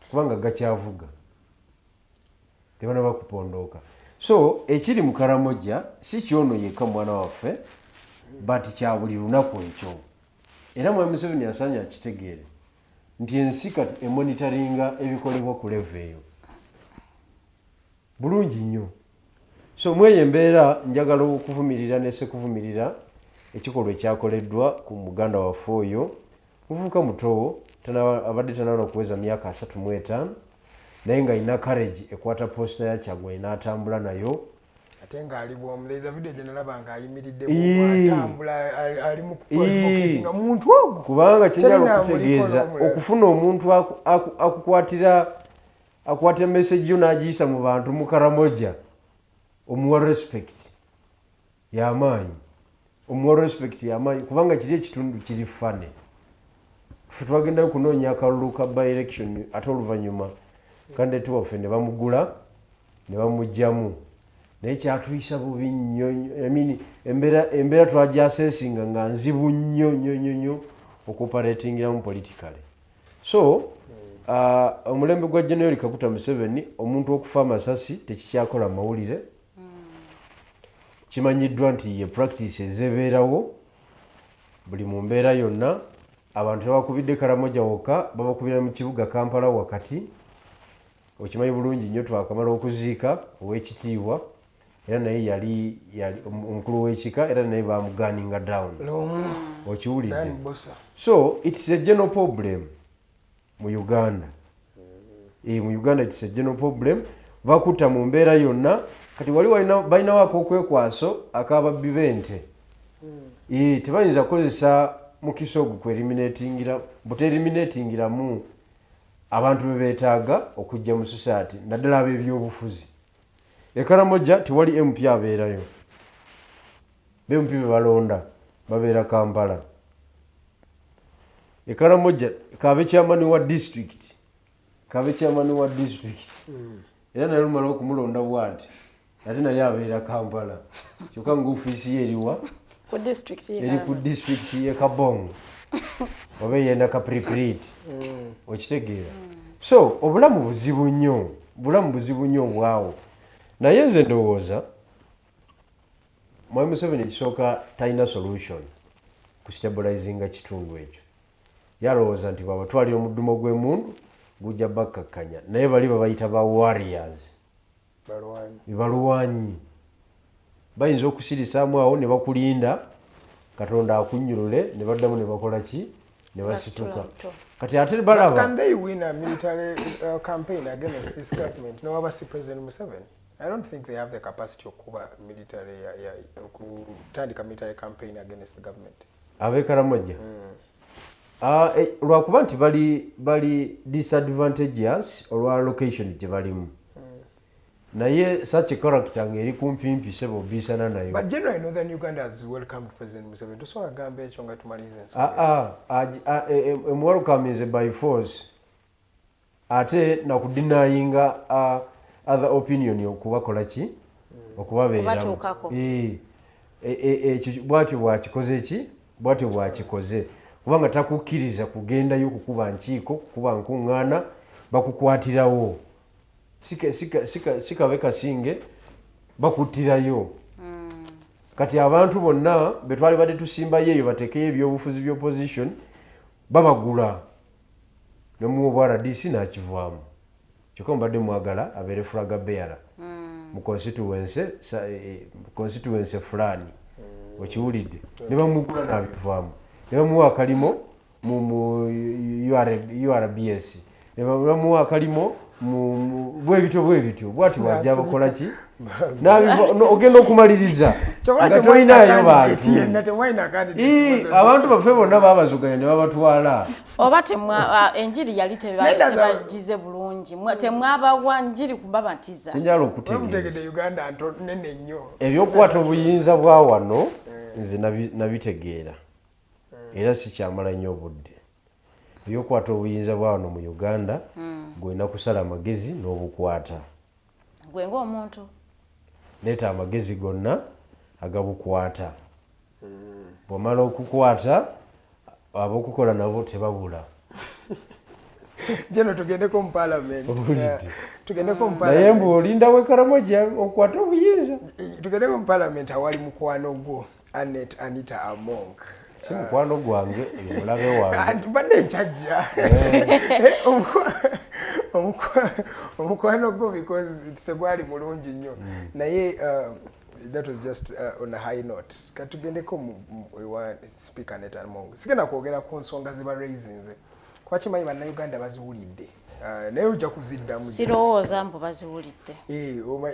kubanga gakyavuga tebanaba kupondooka. So ekiri mu Karamoja si kyono yekka mwana waffe but kya buli lunaku ekyo. Era Mwami Museveni asaanye akitegeere nti ensi kati emonitoringa ebikolebwa ku level eyo bulungi nnyo. So mweyo embeera njagala okuvumirira ne sekuvumirira ekikolwa ekyakoleddwa ku muganda waffe oyo muvubuka muto abadde tanaba okuweza myaka 35 naye nga alina courage ekwata posta ya Kyaggwe n'atambula nayo ate ng'ali bw'omu. There's a video gye nalaba ng'ayimiridde bw'atambula ali mu advocate nga muntu ogwo kubanga kinjala okutegeeza okufuna omuntu akwatira message yo n'agiyisa mu bantu mu Karamoja omuwa respect y'amaanyi kubanga kiri ekitundu kiri fane. Ffe twagendayo kunoonya akalulu ka by election ate oluvannyuma kandidate waffe ne bamugula ne bamugjamu naye kyatuyisa bubi nnyo. Embeera twagyasesinga nga nzibu nnyo okuparatingiramu politically. So omulembe gwa General Kaguta Museveni omuntu okufa amasasi tekikyakola mawulire. Kimanyiddwa nti ye practice ezebeerawo buli mu mbeera yonna. Abantu tebakubidde Karamoja wokka babakubira mu kibuga Kampala wakati. Okimanyi bulungi nnyo twakamala okuziika ow'ekitiibwa era naye yali omukulu w'ekika era naye bamuganinga down. Okiwulidde? So it's a general problem mu Uganda. Mu Uganda it's a general problem. Bakutta mu mbeera yonna kati wali balinawo akokwekwaso akababbi b'ente. Tebayinza kukozesa mukisa ogwo buteriminatingiramu abantu be beetaaga okujja mu society naddala ab'ebyobufuzi. E Karamoja tewali MP abeerayo. MP be balonda babeera Kampala. E Karamoja kabe chairman wa district. Era naye lumala okumulonda bw'ati ate naye abeera Kampala. Kyokka ng'ofiisi ye eriwa ku district eri ku district ye Kabongo oba yenda Kapripirit. Okitegeera? So obulamu buzibu nnyo bwawo. Naye nze ndowooza Mwami Museveni ekisooka talina solution ku stabilizinga kitundu ekyo. Yalowooza nti bwabatwalira omuddumo gw'emundu gujja bakkakkanya naye bali babayita ba warriors balwanyi bayinza okusirisaamu awo ne bakulinda Katonda akunnyulule ne baddamu ne bakola ki ne basituka. Kati ate balaba can they win a military campaign against this government? No, abasi President Museveni. I don't think they have the capacity okuba military kutandika military campaign against the government. Abe Karamoja lwakuba nti bali disadvantageous olwa location gye balimu. Naye such a character ngeri kumpimpi sebo bisana nayo. But generally Northern Uganda has welcomed President Museveni. So agambe ekyo nga tumalize nso. Welcome is by force. Ate na kudinayinga other opinion okubakola ki okubabeera. Bwatyo bwakikoze kubanga takukkiriza kugendayo kukuba nkiiko kukuba nkuŋŋaana bakukwatirawo. Sikabe kasinge bakuttirayo. Kati abantu bonna betwali badde tusimbayo eyo batekeyo ebyobufuzi by'opposition babagula nomuwa bwara DC n'akivaamu. Kyokka mbadde mwagala abeere flaga bearer mu constituency fulani. Okiwulidde ne bamugula n'abivaamu ne bamuwa akalimo mu URBS ne bamuwa akalimo bwebityo bwati wajja bakola ki ogenda okumaliriza nga tolinayo bantu. Abantu baffe bonna babazuganya ne babatwala. Oba enjiri yali tebagize bulungi temwabawa njiri kubabatiza. Kinjala okutegeeza mutegedde Uganda nene nnyo ebyokukwata obuyinza bwa wano nze nabitegeera era si kyamala nnyo obudde. Ebyokukwata obuyinza bwa wano mu Uganda gwena kusala amagezi n'obukwata. Gwe ng'omuntu leeta amagezi gonna agabukwata. Bw'omala okukwata ab'okukola nabo tebabula. Jeno tugendeko mu parliament. Tugendeko mu naye parliament. mbu olinda we Karamoja okwata obuyinza. Tugendeko mu parliament awali mukwano gwo Anita Among. Si mukwano gwange mulabe wange. Mbadde nkyajja. Omukwano gwo because tegwali mulungi nnyo. Naye that was just on a high note. Katugendeko mu speaker Anita Among. Sigenda kwogera ku nsonga ziba raisins. Kwakimanyi bannayuganda baziwulidde. Naye ojja kuziddamu. Sirowooza mbu baziwulidde.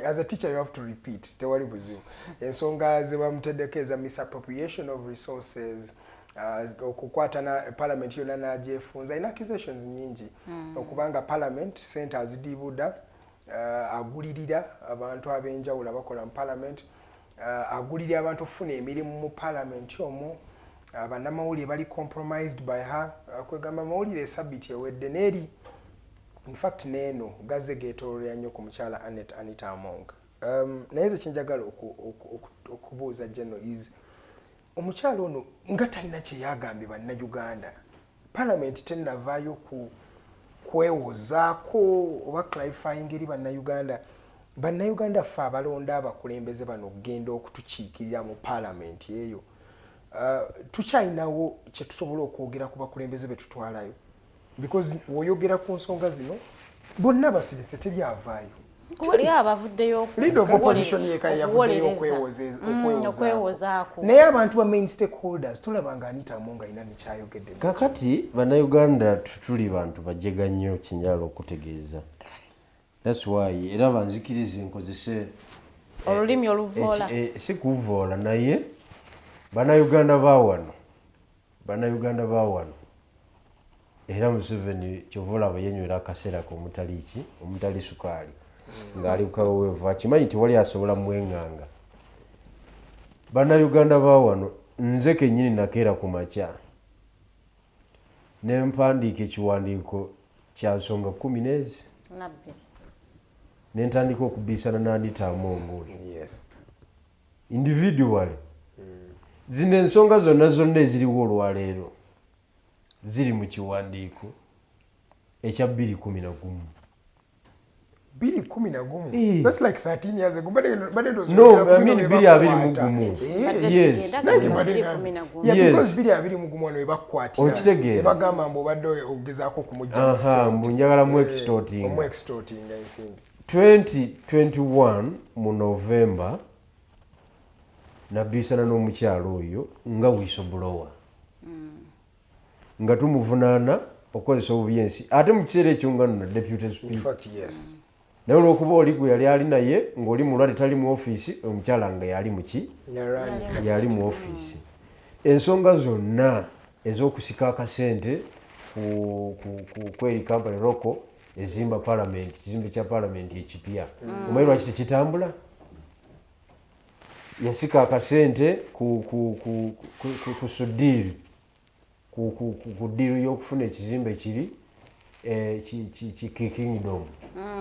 As a teacher you have to repeat. Tewali buzibu. Ensonga ze bamuteddeko eza misappropriation of resources. Okukwata na parliament yonna n'agyefunza ina accusations nyingi okubanga parliament sente azidibuda agulirira abantu ab'enjawulo abakola mu parliament agulirira abantu ofuna emirimu mu parliament omwo bannamawulire bali compromised by her kwegamba mawulire sabiti ewedde n'eri in fact neeno gaze geetoolera nnyo ku mukyala Anita Among. Naye ze kyenjagala okubuuza General is omukyalo ono nga talina kye yagambye bannayuganda parliament tennavaayo kwewozaako oba clarifying eri bannayuganda ffe abalonda abakulembeze bano okugenda okutukiikirira mu parliament eyo tukyalinawo kye tusobola okwogera ku bakulembeze be tutwalayo because woyogera ku nsonga zino bonna basirise tebyavaayo. Wali abavuddeyo leader of opposition yeka yavuddeyo okwewozaako naye abantu ba main stakeholders tulabanga Anita Among ina nekyayogedde. Kakati bannayuganda tuli bantu bajega nnyo kinyalo okutegeeza. That's why era banzikirize nkozese olulimi oluvoola. Si kuvoola naye bannayuganda baawano era Museveni kyovoola abayenywera akaseera omutali sukaali. Ngali ukawevu akimanyi tewali asobola mwenganga. Bannayuganda baawano nze kennyini nakeera ku makya ne mpandiika ekiwandiiko kya nsonga 12 ne ntandika okubiisana n'Anita Among. Yes. Individually. Zino ensonga zonna eziriwo olwaleero ziri mu kiwandiiko ekya 2011. 2011. That's like 13 years ago. But it was no, I mean 2021. Yes. Yeah, because 2021 we bakwatira. Okitegeera. Bagamba mbo badde ogezaako kumujja. Mbu njagala mu extorting. 2021 mu November nabisana n'omukyalo oyo nga whistleblower. Nga tumuvunaana okozesa obyensi. Ate mu kiseera ekyo nga no deputy speaker. In fact, yes. Naye olw'okuba oli gwe yali ali naye ng'oli mulwadde tali mu ofiisi omukyala nga yali muki yali mu ofiisi. Ensonga zonna ez'okusika akasente kweri kampani roko ezimba parliament kizimbe kya parliament ekipya omanyi lwaki tekitambula yasika akasente ku sudiiri ku ddiiru y'okufuna ekizimbe kiri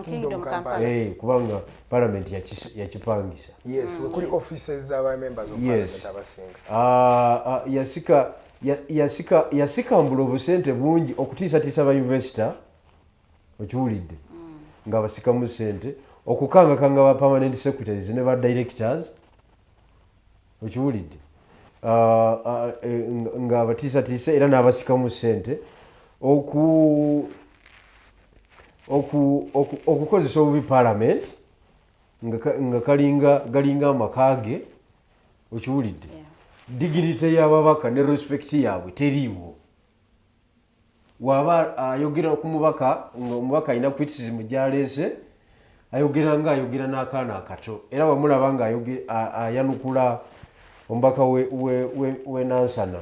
Kingdom Kampala. Kubanga parliament yakipangisa. Yes, we kuli offices z'aba members of parliament abasinga. Yasika mbula obusente bungi okutiisatiisa ba investor okiwulidde nga basikamu sente okukangakanga ba permanent secretaries ne ba directors okiwulidde nga abatiisatiisa era n'abasikamu sente okukozesa obubi parliament nga galinga amakage okiwulidde dignity y'ababaka ne respect yaabwe teriiwo waba ayogera ku mubaka ng'omubaka alina criticism gy'aleese ayogera n'akaana akato era bamulaba nga ayanukula omubaka we Nansana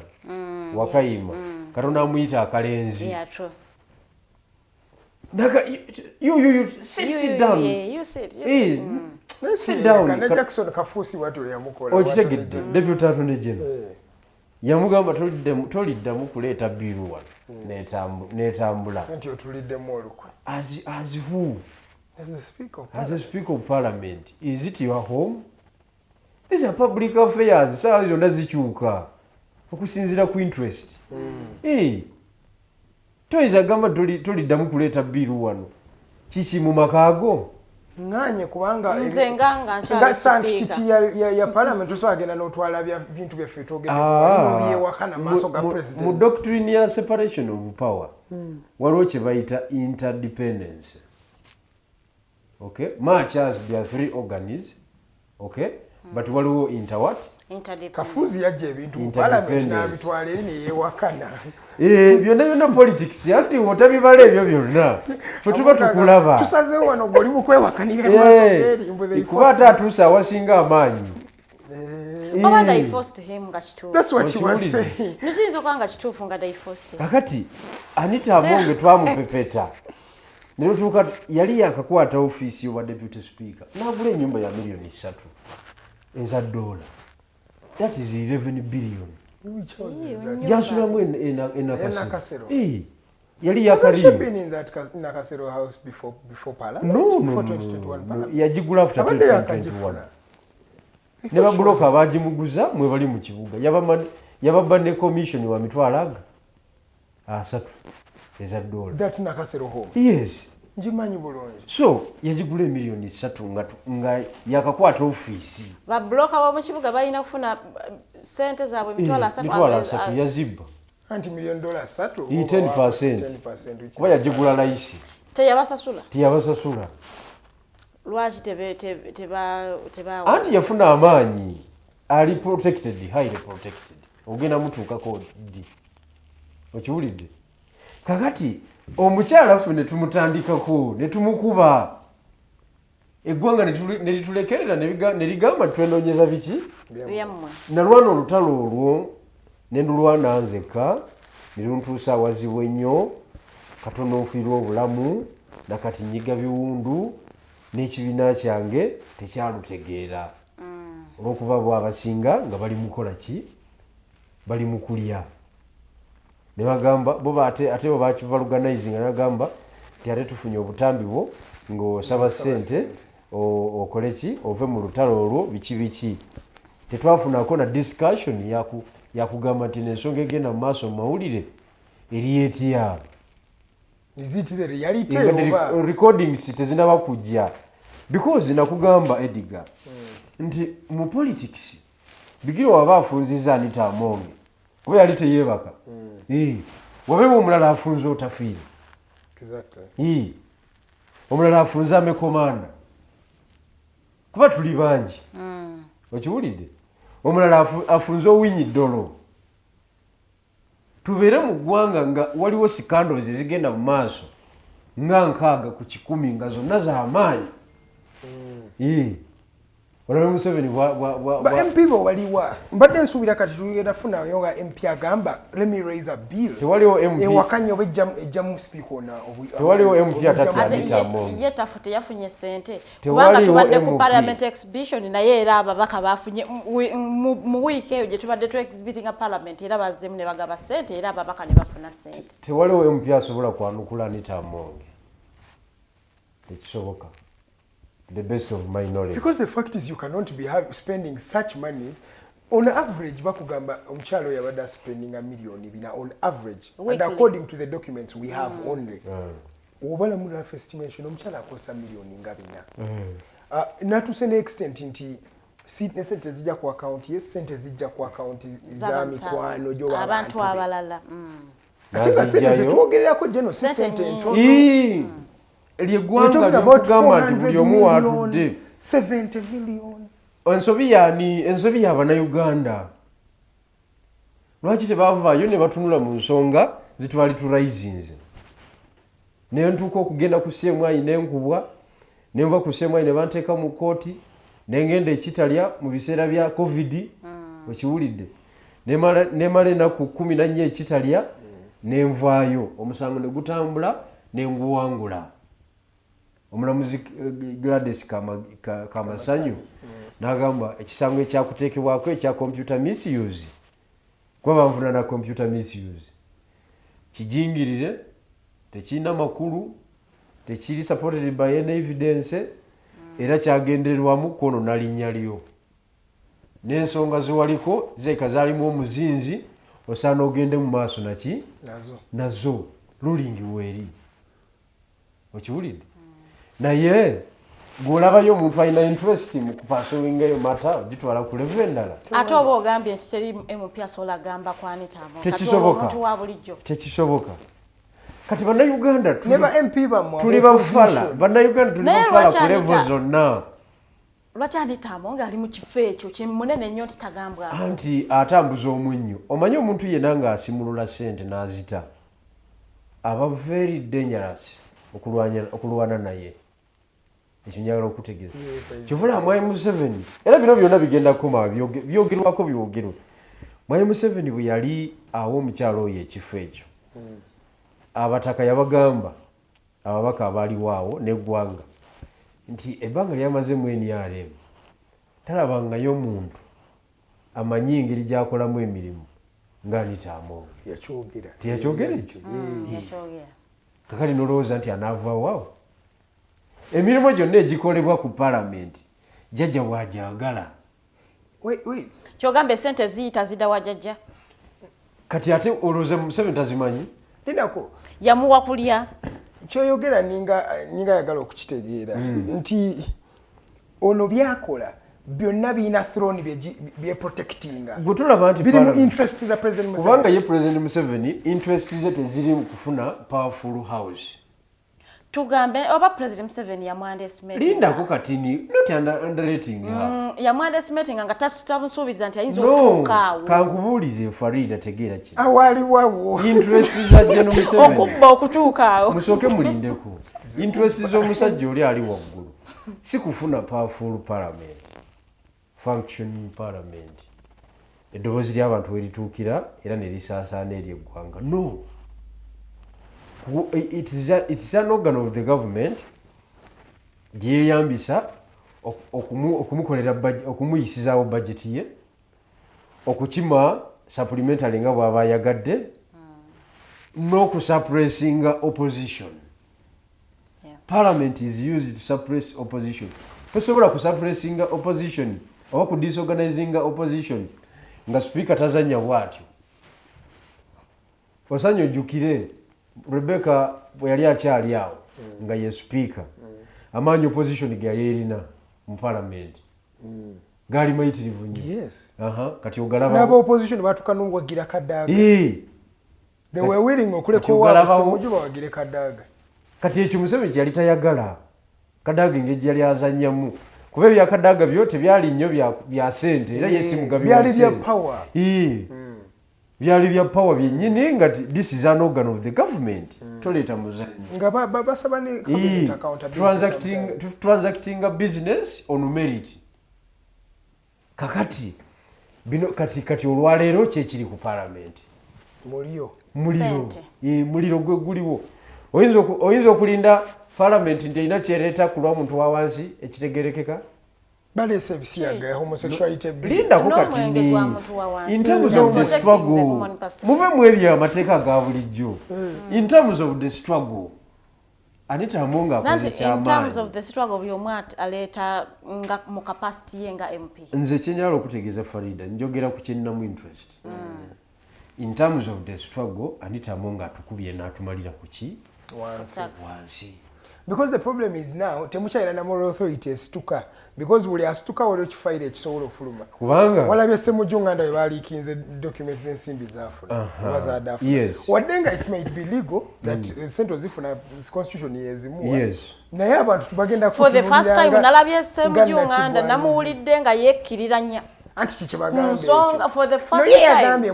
Wakayima Katonda amuyita akalenzi. You sit down. Sit down. Kana Jackson kafusi watu yamukola. Okitegedde deputy attorney general. Yamugamba toliddamu kuleeta biiru wano n'etambula. Nti otuliddemu olukwe. As who? As the speaker of As parliament. a speaker of parliament, is it your home? These are public affairs. Saa zonna zikyuka okusinziira ku interest. toyinza gamba toliddamu kuleeta biiru wano kiki mu makaago nganye kubanga nze nganga kiki ya parliament so agenda n'otwala bintu byaffe togenda byewakana maaso ga president mu doctrine ya separation of power waliwo kye bayita interdependence. Okay, much as there are 3 organs, okay, but waliwo kafuzi yajja ebintu mu parliament n'abitwala eri neyewakana byonna politics ati otabibala ebyo byonna fe tuba tukulaba tusazeewo wano goli mu kwewakanira maaso eri kuba ate atuusa awasinga amaanyi. oba they forced him nga kituufu. That's what he was saying. Nikiyinza okuba nga kituufu nga they forced him. Kakati Anita Amonge twamupepeta ne tutuuka yali yakakwata ofiisi wa deputy speaker n'agula ennyumba ya $3 million eza $. That is 11 billion. Jasulamu Nakasero. Yali yakarimu. Been in that Nakasero house before Parliament? Before 2021 Parliament? Yajigula after 2021. Ne babloka abagimuguza mwe bali mu kibuga. Yababa ne commission wa mitwalaga. Asatu. Eza $. That Nakasero home? Yes. Njimanyi bulungi. So yajigula $3 nga yakakwata office. Ba bloka wa mu kibuga balina kufuna sente zaabwe $3 yazibba. Anti $1 million 3 10%. Kuba yajigula laisi. Teyabasasula. Lwaki teba anti yafuna amaanyi ali protected, highly protected. Ogenda mutuukako ddi. Okiwulidde? Kakati omukyala ffe ne tumutandikako ne tumukuba eggwanga ne litulekerera ne ligamba twenoonyeza biki byammwe. Nalwana olutalo olwo ne ndulwana nzeka ne luntuusa awazibu ennyo katono ofiirwa obulamu nakati nnyiga biwundu n'ekibiina kyange tekyalutegeera olw'okuba bw'abasinga nga bali mukola ki bali mu kulya. Ne bagamba bo ate bo bakivaluganayizinga ne bagamba nti ate tufunye obutambi bwo ng'osaba ssente okole ki ove mu lutalo olwo biki tetwafunako na discussion yakugamba nti n'ensonga egenda mu maaso mu mawulire eri etya. Is it the reality oba recordings tezinaba kujja because nakugamba Edgar nti mu politics Bigirwa waba afunziza Anita Amonge kuba yali teyebaka wabeewo omulala afunze otafiire exactly omulala afunze amekomanda kuba tuli bangi okiwulidde omulala afunze owinyi $. Tubeere mu ggwanga nga waliwo scandals ezigenda mu maaso nga 6 ku 10 nga zonna z'amaanyi. Olabe Museveni ba MP bo waliwa mbadde nsuubira kati tugenda funayo nga MP agamba let me raise a bill. Tewaliwo MP ewakanya obejjamu speaker ona tewaliwo MP Anita Amonge ye tafute yafunye sente kubanga tubadde ku parliament exhibition naye era ababaka bafunye mu week eyo gye tubadde tu exhibiting parliament era bazzemu ne bagaba sente era ababaka ne bafuna sente. Tewaliwo MP asobola kwanukula Anita Amonge tekisoboka. The best of my knowledge. Because the fact is you cannot be spending such monies on average. Bakugamba omchalo yabada spending $1 million on average. Weekly. And according to the documents we have only. Obala mu rough estimation omchala akosa $1 million ngabina. Not to an extent nti sente zijja ku account yes sente zijja ku account za mikwano gyo abantu abalala. Ate sente zetwogererako jeno si sente entono. We're about 400 million, 70 million. Ensobi y'Abannayuganda. Lwaki tebavaayo ne batunula mu nsonga zitwali turayizinze. Ne ntuuka okugenda ku CMI n'enkubwa, ne nva ku CMI ne banteeka mu kkooti, ne ngenda ekitalya mu biseera bya COVID, okiwulidde. Ne mala ennaku 14 ekitalya, ne nvaayo. Omusango ne gutambula, ne nguwangula. Omulamuzi Gladys Kamasanyu n'agamba ekisango ekyakuteekebwako ekya computer misuse kuba banfuna na computer misuse kijingirire tekirina makulu tekiri supported by any evidence era kyagendererwamu kono nalinnya lyo n'ensonga ziwaliko zeeka zaalimu omuzinzi osaana ogende mu maaso nazo ruling weri okiwulidde naye gwolabayo omuntu alina interest mu kupasowinga eyo mata gitwala ku level endala ate oba ogambye nti teri MP asobola gamba ku Anita Among tekisoboka omuntu wa bulijjo tekisoboka kati bannayuganda tuli bafala bannayuganda tuli bafala ku level zonna lwaki Anita Among ali mu kifo ekyo kimunene nnyo nti tagambwa anti atambuza omwennyo omanyi omuntu yenna ng'asimulula ssente n'azita aba very dangerous okulwana naye ekyo njagala okutegeeza kivula Mwai Museveni era bino byonna bigenda kukoma byogerwako byogerwe Mwai Museveni bwe yali awo omukyalo oyo ekifo ekyo abataka yabagamba ababaka abaaliwo awo n'eggwanga nti ebbanga lyamaze mu NRM talabangayo muntu amanyi engeri gyakolamu emirimu nga Anita Among teyakyogera ekyo kakali nolowooza nti anaavaawo emirimu gyonna egikolebwa ku palamenti jjajja bw'agyagala kyogamba esente ziyita zidda wa jjajja kati ate olowooza Museveni tazimanyi linako yamuwa kulya kyoyogera ninga yagala okukitegeera nti ono byakola byonna birina throne byeprotectinga gwe tulaba nti biri mu interest za President Museveni kubanga ye President Museveni interest ze teziri mu kufuna powerful house tugambe oba President Museveni yamwandestimate lindako katini not underrating yamwandestimatinga nga tamusuubiza nti ayinza okutuukaawo kankubuulire Farida tegeera ki awaliwawo interest za General Museveni okubba okutuukaawo musooke mulindeko interest z'omusajja oli ali waggulu si kufuna powerful parliament functioning parliament eddoboozi ly'abantu werituukira era ne lisaasaana eri eggwanga no it is an organ of the government gyeyambisa okumukolera okumuyisizaawo budget ye okukima supplementary nga bw'aba ayagadde n'okusuppressinga opposition parliament is used to suppress opposition tosobola kusuppressinga opposition oba kudisorganizinga opposition nga speaker tazanya bwatyo osanya ojjukire Rebecca bwe yali akyali awo nga ye speaker amaanyi opposition ge yali erina mu parliament gaali mayitirivu nnyo kati ogalaba n'aba opposition batukanungwagira kadaaga they were willing okuleka owaabwe bawagire kadaaga kati ekyo Museveni kyali tayagala kadaaga engeri yali azannyamu kuba ebyakadaaga byo tebyali nnyo bya ssente era byali bya power byali bya power byennyini nga this is an organ of the government toleeta muzannyo nga basaba ne transacting a business on merit kakati bino kati olwaleero kyekiri ku parliament muliro gwe guliwo oyinza okulinda parliament nti erina kyereeta ku lwa muntu wa wansi ekitegerekeka balese ebisiyaga homosexuality lindako katini in terms of the struggle muve mu ebyo amateeka ga bulijjo in terms of the struggle Anita Among akoze kyamaanyi in terms of the struggle by'omwat aleeta nga mu capacity ye nga MP nze kyenyala okutegeeza Farida njogera ku kyennamu interest in terms of the struggle Anita Among atukubye n'atumalira ku ki wansi because the problem is now temukyalina na moral authority esituka because buli asituka waliwo kifaire ekisobola ofuluma kubanga walabye Ssemujjunganda we baaliikinze documents z'ensimbi zaafuna bazaadafuna wadde nga it might be legal that sente zifuna constitution yezimuwa naye abantu tubagenda for the first time nalabye Ssemujjunganda namuwulidde nga yekkirirannya anti kikibagambe for the first time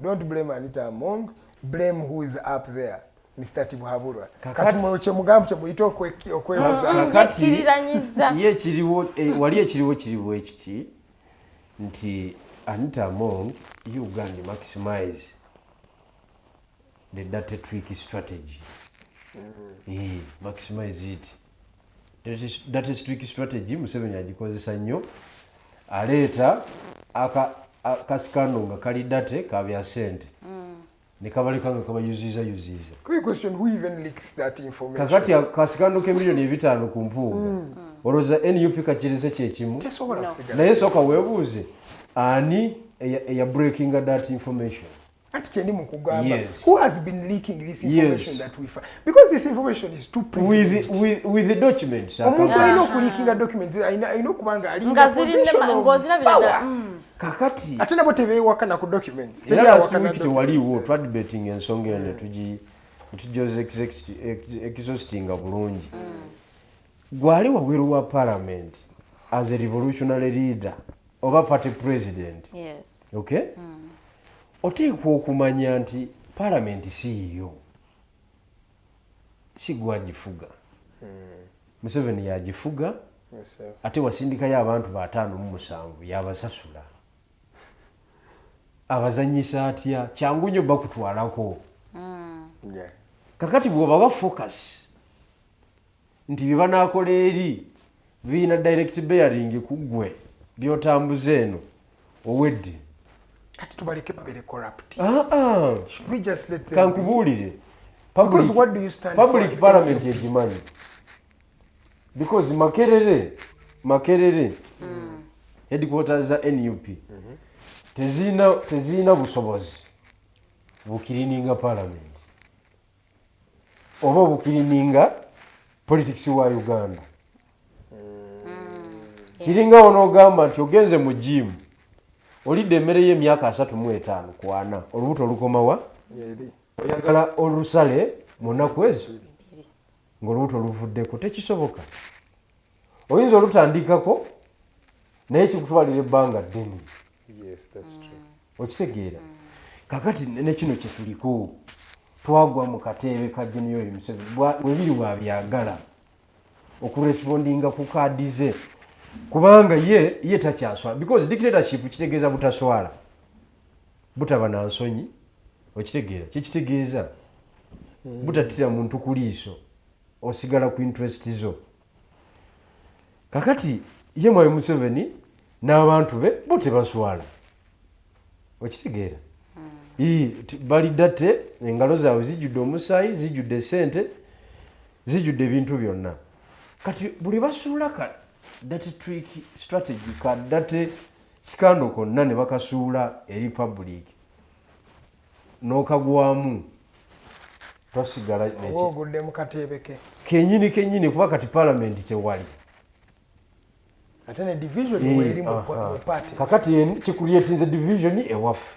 don't blame Anita Among blame who is up there Mr. Tibuhaburwa kati mwoche mugambo kye muyita okwebaza kakiriranyiza ye kiriwo wali ekiriwo ekiti nti Anita Among Uganda maximize the data trick strategy maximize it data trick strategy Museveni agikozesa nnyo aleeta akasikano nga kali date kabya sente nikabaleka nga kabayuziza quick question who even leaks that information kakati kasikando ke milioni 5 ku Mpuuga oloza NUP kachirese kyekimu tesobola kusigala naye soka webuuze ani ya breaking that information Yes. Who has been leaking this information that we find? Because this information is too privileged. With the documents. Omuntu alina okuleakinga documents alina okubanga ali in a position of power. Kakati. Ate nabo tebeewakana ku documents. Waliwo twaddebating ensonga eno tugijoze exhaustinga bulungi. Gwali wabweru wa parliament as a revolutionary leader oba party president. Yes. Okay? Oteekwa okumanya nti parliament siiyo. Si gwagifuga. Museveni yagifuga. Ate wasindikayo abantu 507 yabasasula. Abazanyisa atya kyangu nnyo bakutwalako. Kakati bw'oba ba focus nti bye banaakola eri biina direct bearing ku ggwe by'otambuza eno owedde. Kati tubaleke babere corrupt. Should we just let them Kankubuulire. Because what do you stand public for? Parliament egimanyi. Because Makerere headquarters za NUP tezina busobozi bukirininga parliament oba bukirininga politics wa Uganda. Kiringa onogamba nti ogenze mu gym olidde emmere y'emyaka 35 kwana olubuto olukomawa oyagala olusale mu nnaku ezo ng'olubuto luvuddeko tekisoboka. Oyinza olutandikako naye kikutwalira ebbanga ddene. Yes, that's true. Okitegeera. Kakati ne kino kye tuliko twagwa mu katebe ka General Museveni bwebiri bwabyagala okurespondinga ku kaadi ze kubanga ye takyaswala because dictatorship kitegeeza butaswala butaba na nsonyi. Okitegeera kitegeeza butatira muntu ku liiso osigala ku interest zo. Kakati ye mwayo Museveni n'abantu be bo tebaswala. Okitegeera balidate engalo zaabwe zijjudde omusaayi zijjudde sente zijjudde ebintu byonna. Kati buli basuula that trick strategy that scandal konna ne bakasuula eri public n'okagwamu tosigala ogudde mu katebe ke kenyini kuba kati parliament tewali ate ne division weri mu party. Kakati kikuliyetinze division ewaffe.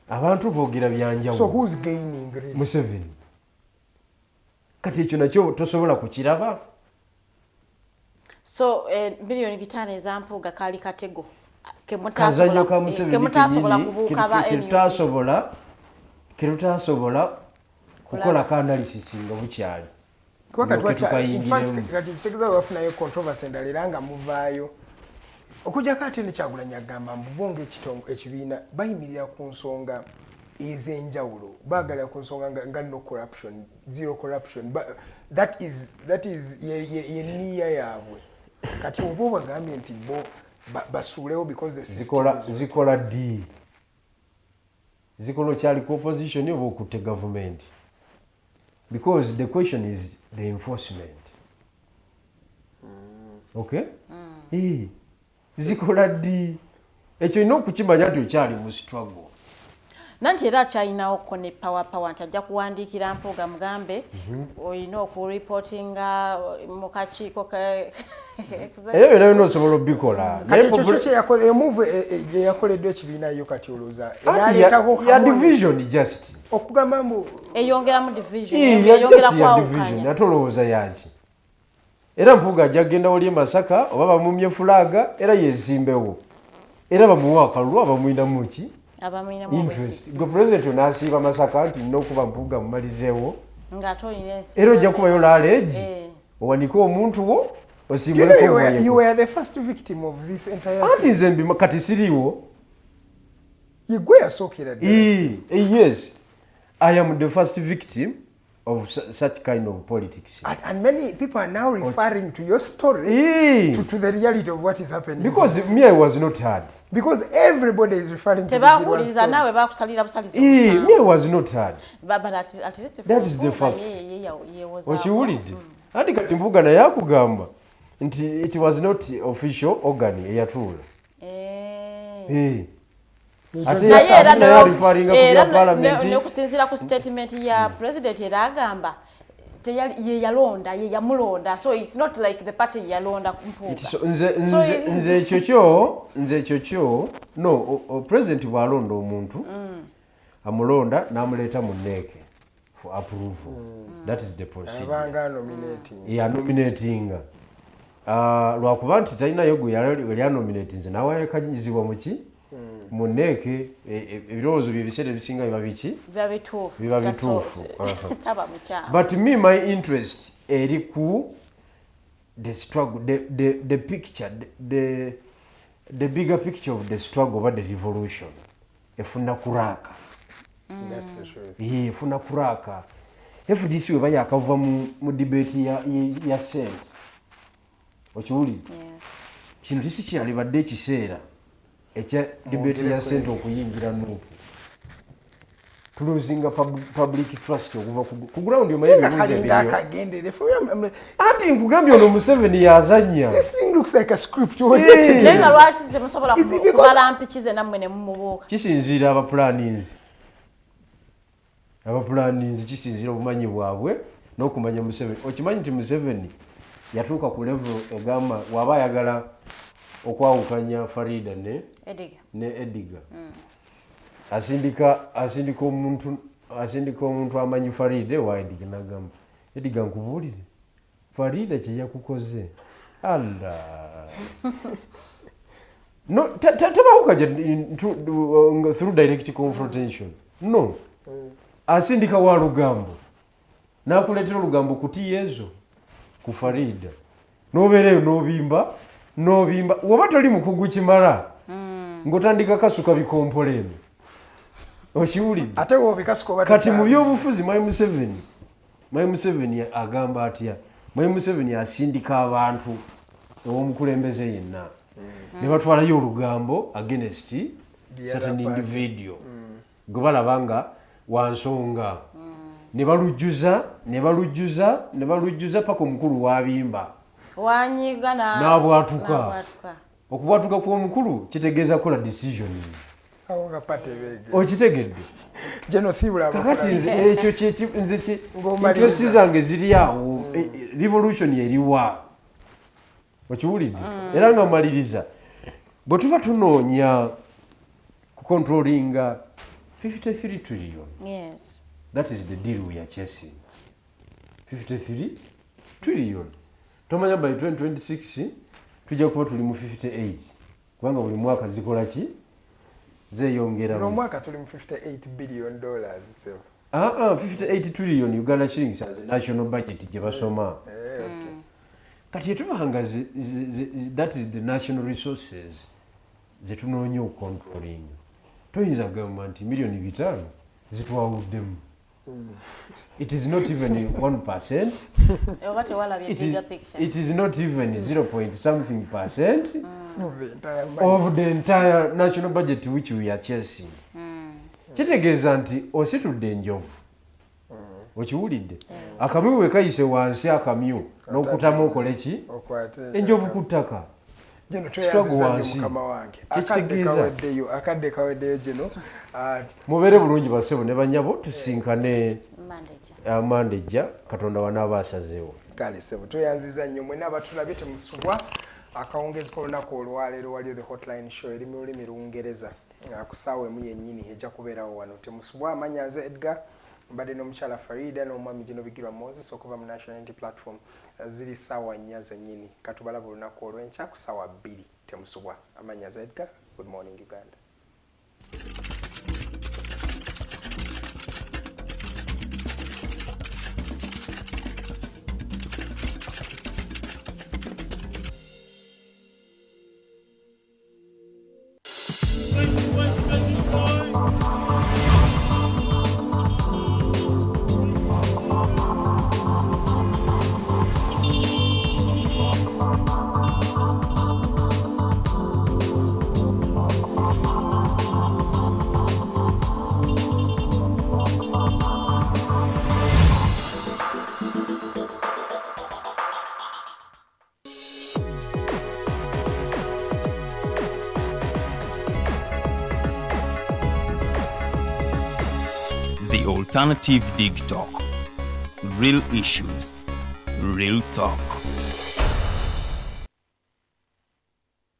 Abantu boogera byanjawulo. So who's gaining really? Museveni. Kati ekyo nakyo tosobola kukiraba. So bilioni 5 ezampuuga kali katego kazanyo ka Museveni kemutasobola kubuuka ba kirutasobola kukola ka analysis nga bukyali. In fact, kati kitegeza wafunayo controversy endala nga muvaayo okujja kati ne Kyagulanyi agamba mbubonga ekibiina bayimirira ku nsonga ez'enjawulo baagala ku nsonga nga no corruption, zero corruption, but that is niya yaabwe. Kati oba bagambye nti bo basuulewo because the system zikola ddi zikola kyali ku opposition oba okutte government, because the question is the enforcement. Okay? Zikola ddi ekyo ino okukimanya nti okyali mu struggle. Nanti era kyalinawo ko ne power nti ajja kuwandiikira Mpuuga mugambe olina okureportinga mu kakiiko eyo byonna osobola obikola. Kati ekyo kye move eyakoleddwa ekibiina yo kati olowooza ya division just okugamba mbu eyongeramu division eyongera kwawukanya ate olowooza yaki. Era Mpuuga ajja kugenda wali Masaka oba bamumye fulaga era yesimbewo era bamuwa akalulu abamuyinamu ki interest. Gwe president onasiiba Masaka nti nina okuba Mpuuga mumalizeewo era ojja kubayo laaleegi owanika omuntu wo osimbuleko. You were the first victim of this entire anti nze mbi kati siriiwo. Yegwe yasookera ddala. Yes, I am the first victim of such kind of politics. And many people are now referring to your story to the reality of what is happening. Because me, I was not heard. Because everybody is referring to Bigirwa's story. Me, I was not heard. But at least that is the fact. Okiwulidde ati kati Mpuuga naye akugamba nti it was not official organ eyatuula. nekusinzira ku statement ya president era agamba ye yamulonda, so it's not like the party yalonda Mpuuga. nze ekyo no president bwalonda omuntu amulonda n'amuleeta mu neeke for approval. That is the procedure. Nominating. Lwakuba nti talinayo gwe yali anominati nze n'awayakanyizibwa muki mu neeke ebirowoozo bye biseera ebisinga biba biki biba bituufu. But me my interest eri ku the struggle, the picture, the bigger picture of the struggle over the revolution. Efuna kuraka. That's the truth. Efuna kuraka. FDC we bayakava mu debate ya Senate. Okiwulira? Kino tisikyalibadde ekiseera ekya debate ya Senate okuyingira nuupu. Losing public trust okuva ku ground yo maye bibuze. Ati nkugambye ono Museveni yazanya. This thing looks like a script. Nenga lwaki temusobola kubala mpikize nammwe ne mumubuuka. Kisinziira abaplannings kisinziira obumanyi bwabwe n'okumanya Museveni. Okimanyi nti Museveni yatuuka ku level egamba waba ayagala okwawukanya Farida ne Edgar. Asindika omuntu amanyi Farida wa Edgar n'agamba Edgar nkubuulire Farida kye yakukoze Allah. No, tabawukaja through direct confrontation. No. Asindika wa lugambo n'akuleetera olugambo kutiya ezo ku Farida n'obeereyo n'obimba woba toli mukugu kimala ng'otandika kasuka bikompoleno okiwulidde ate wobikasuka kati mu byobufuzi Mayi Museveni agamba atya. Mayi Museveni asindika abantu ow'omukulembeze yenna ne batwalayo olugambo against certain individual gwe balaba nga wansonga ne balujjuza paka omukulu wabimba wanyiga n'abwatuka. Okubwatuka kw'omukulu kitegeeza kola decision. Okitegedde kakati ekyo interest zange ziri awo. Revolution yeriwa okiwulidde era nga maliriza bwe tuba tunoonya kucontrollinga 53 trillion. Yes. That is the deal we are chasing. 53 trillion. Tomanya by 2026 tujja kuba tuli mu 58 kubanga buli mwaka zikola ki zeyongera. No mwaka tuli mu 58 billion dollars. So 58 trillion Uganda shillings as a national budget gye basoma. Kati yetubanga that is the national resources zetunoonya okucontrolling. Toyinza gamba nti million 5 zitwawuddemu. It is not even 1%. It is not even 0.something% of the entire national budget which we are chasing. Kitegeeza nti ositudde enjovu. Okiwulidde? Akamyu we kayise wansi akamyu n'okutamu okole ki? Enjovu ku ttaka. Jeno tuyazizanye mukama wange. Akadde kaweddeyo jeno. Mubeere bulungi basebo ne banyabo tusinkane Mandejja Katonda wanaaba asazeewo. Kale sebo tuyanziza nnyo mwena abatulabye temusubwa akawungezi k'olunaku olwaleero waliyo the hotline show eri mu lulimi Lungereza ku ssaawa emu yennyini ejja kubeerawo wano. Temusubwa amanya nze Edgar mbadde n'omukyala Farida n'omwami Gino Bigirwa Moses okuva mu National Unity Platform ziri ssaawa 4 zennyini katubalaba olunaku olw'enkya ku ssaawa 2 temusubwa. Amanya nze Edgar. Good morning Uganda. The Alternative Dig Talk. Real issues, real talk.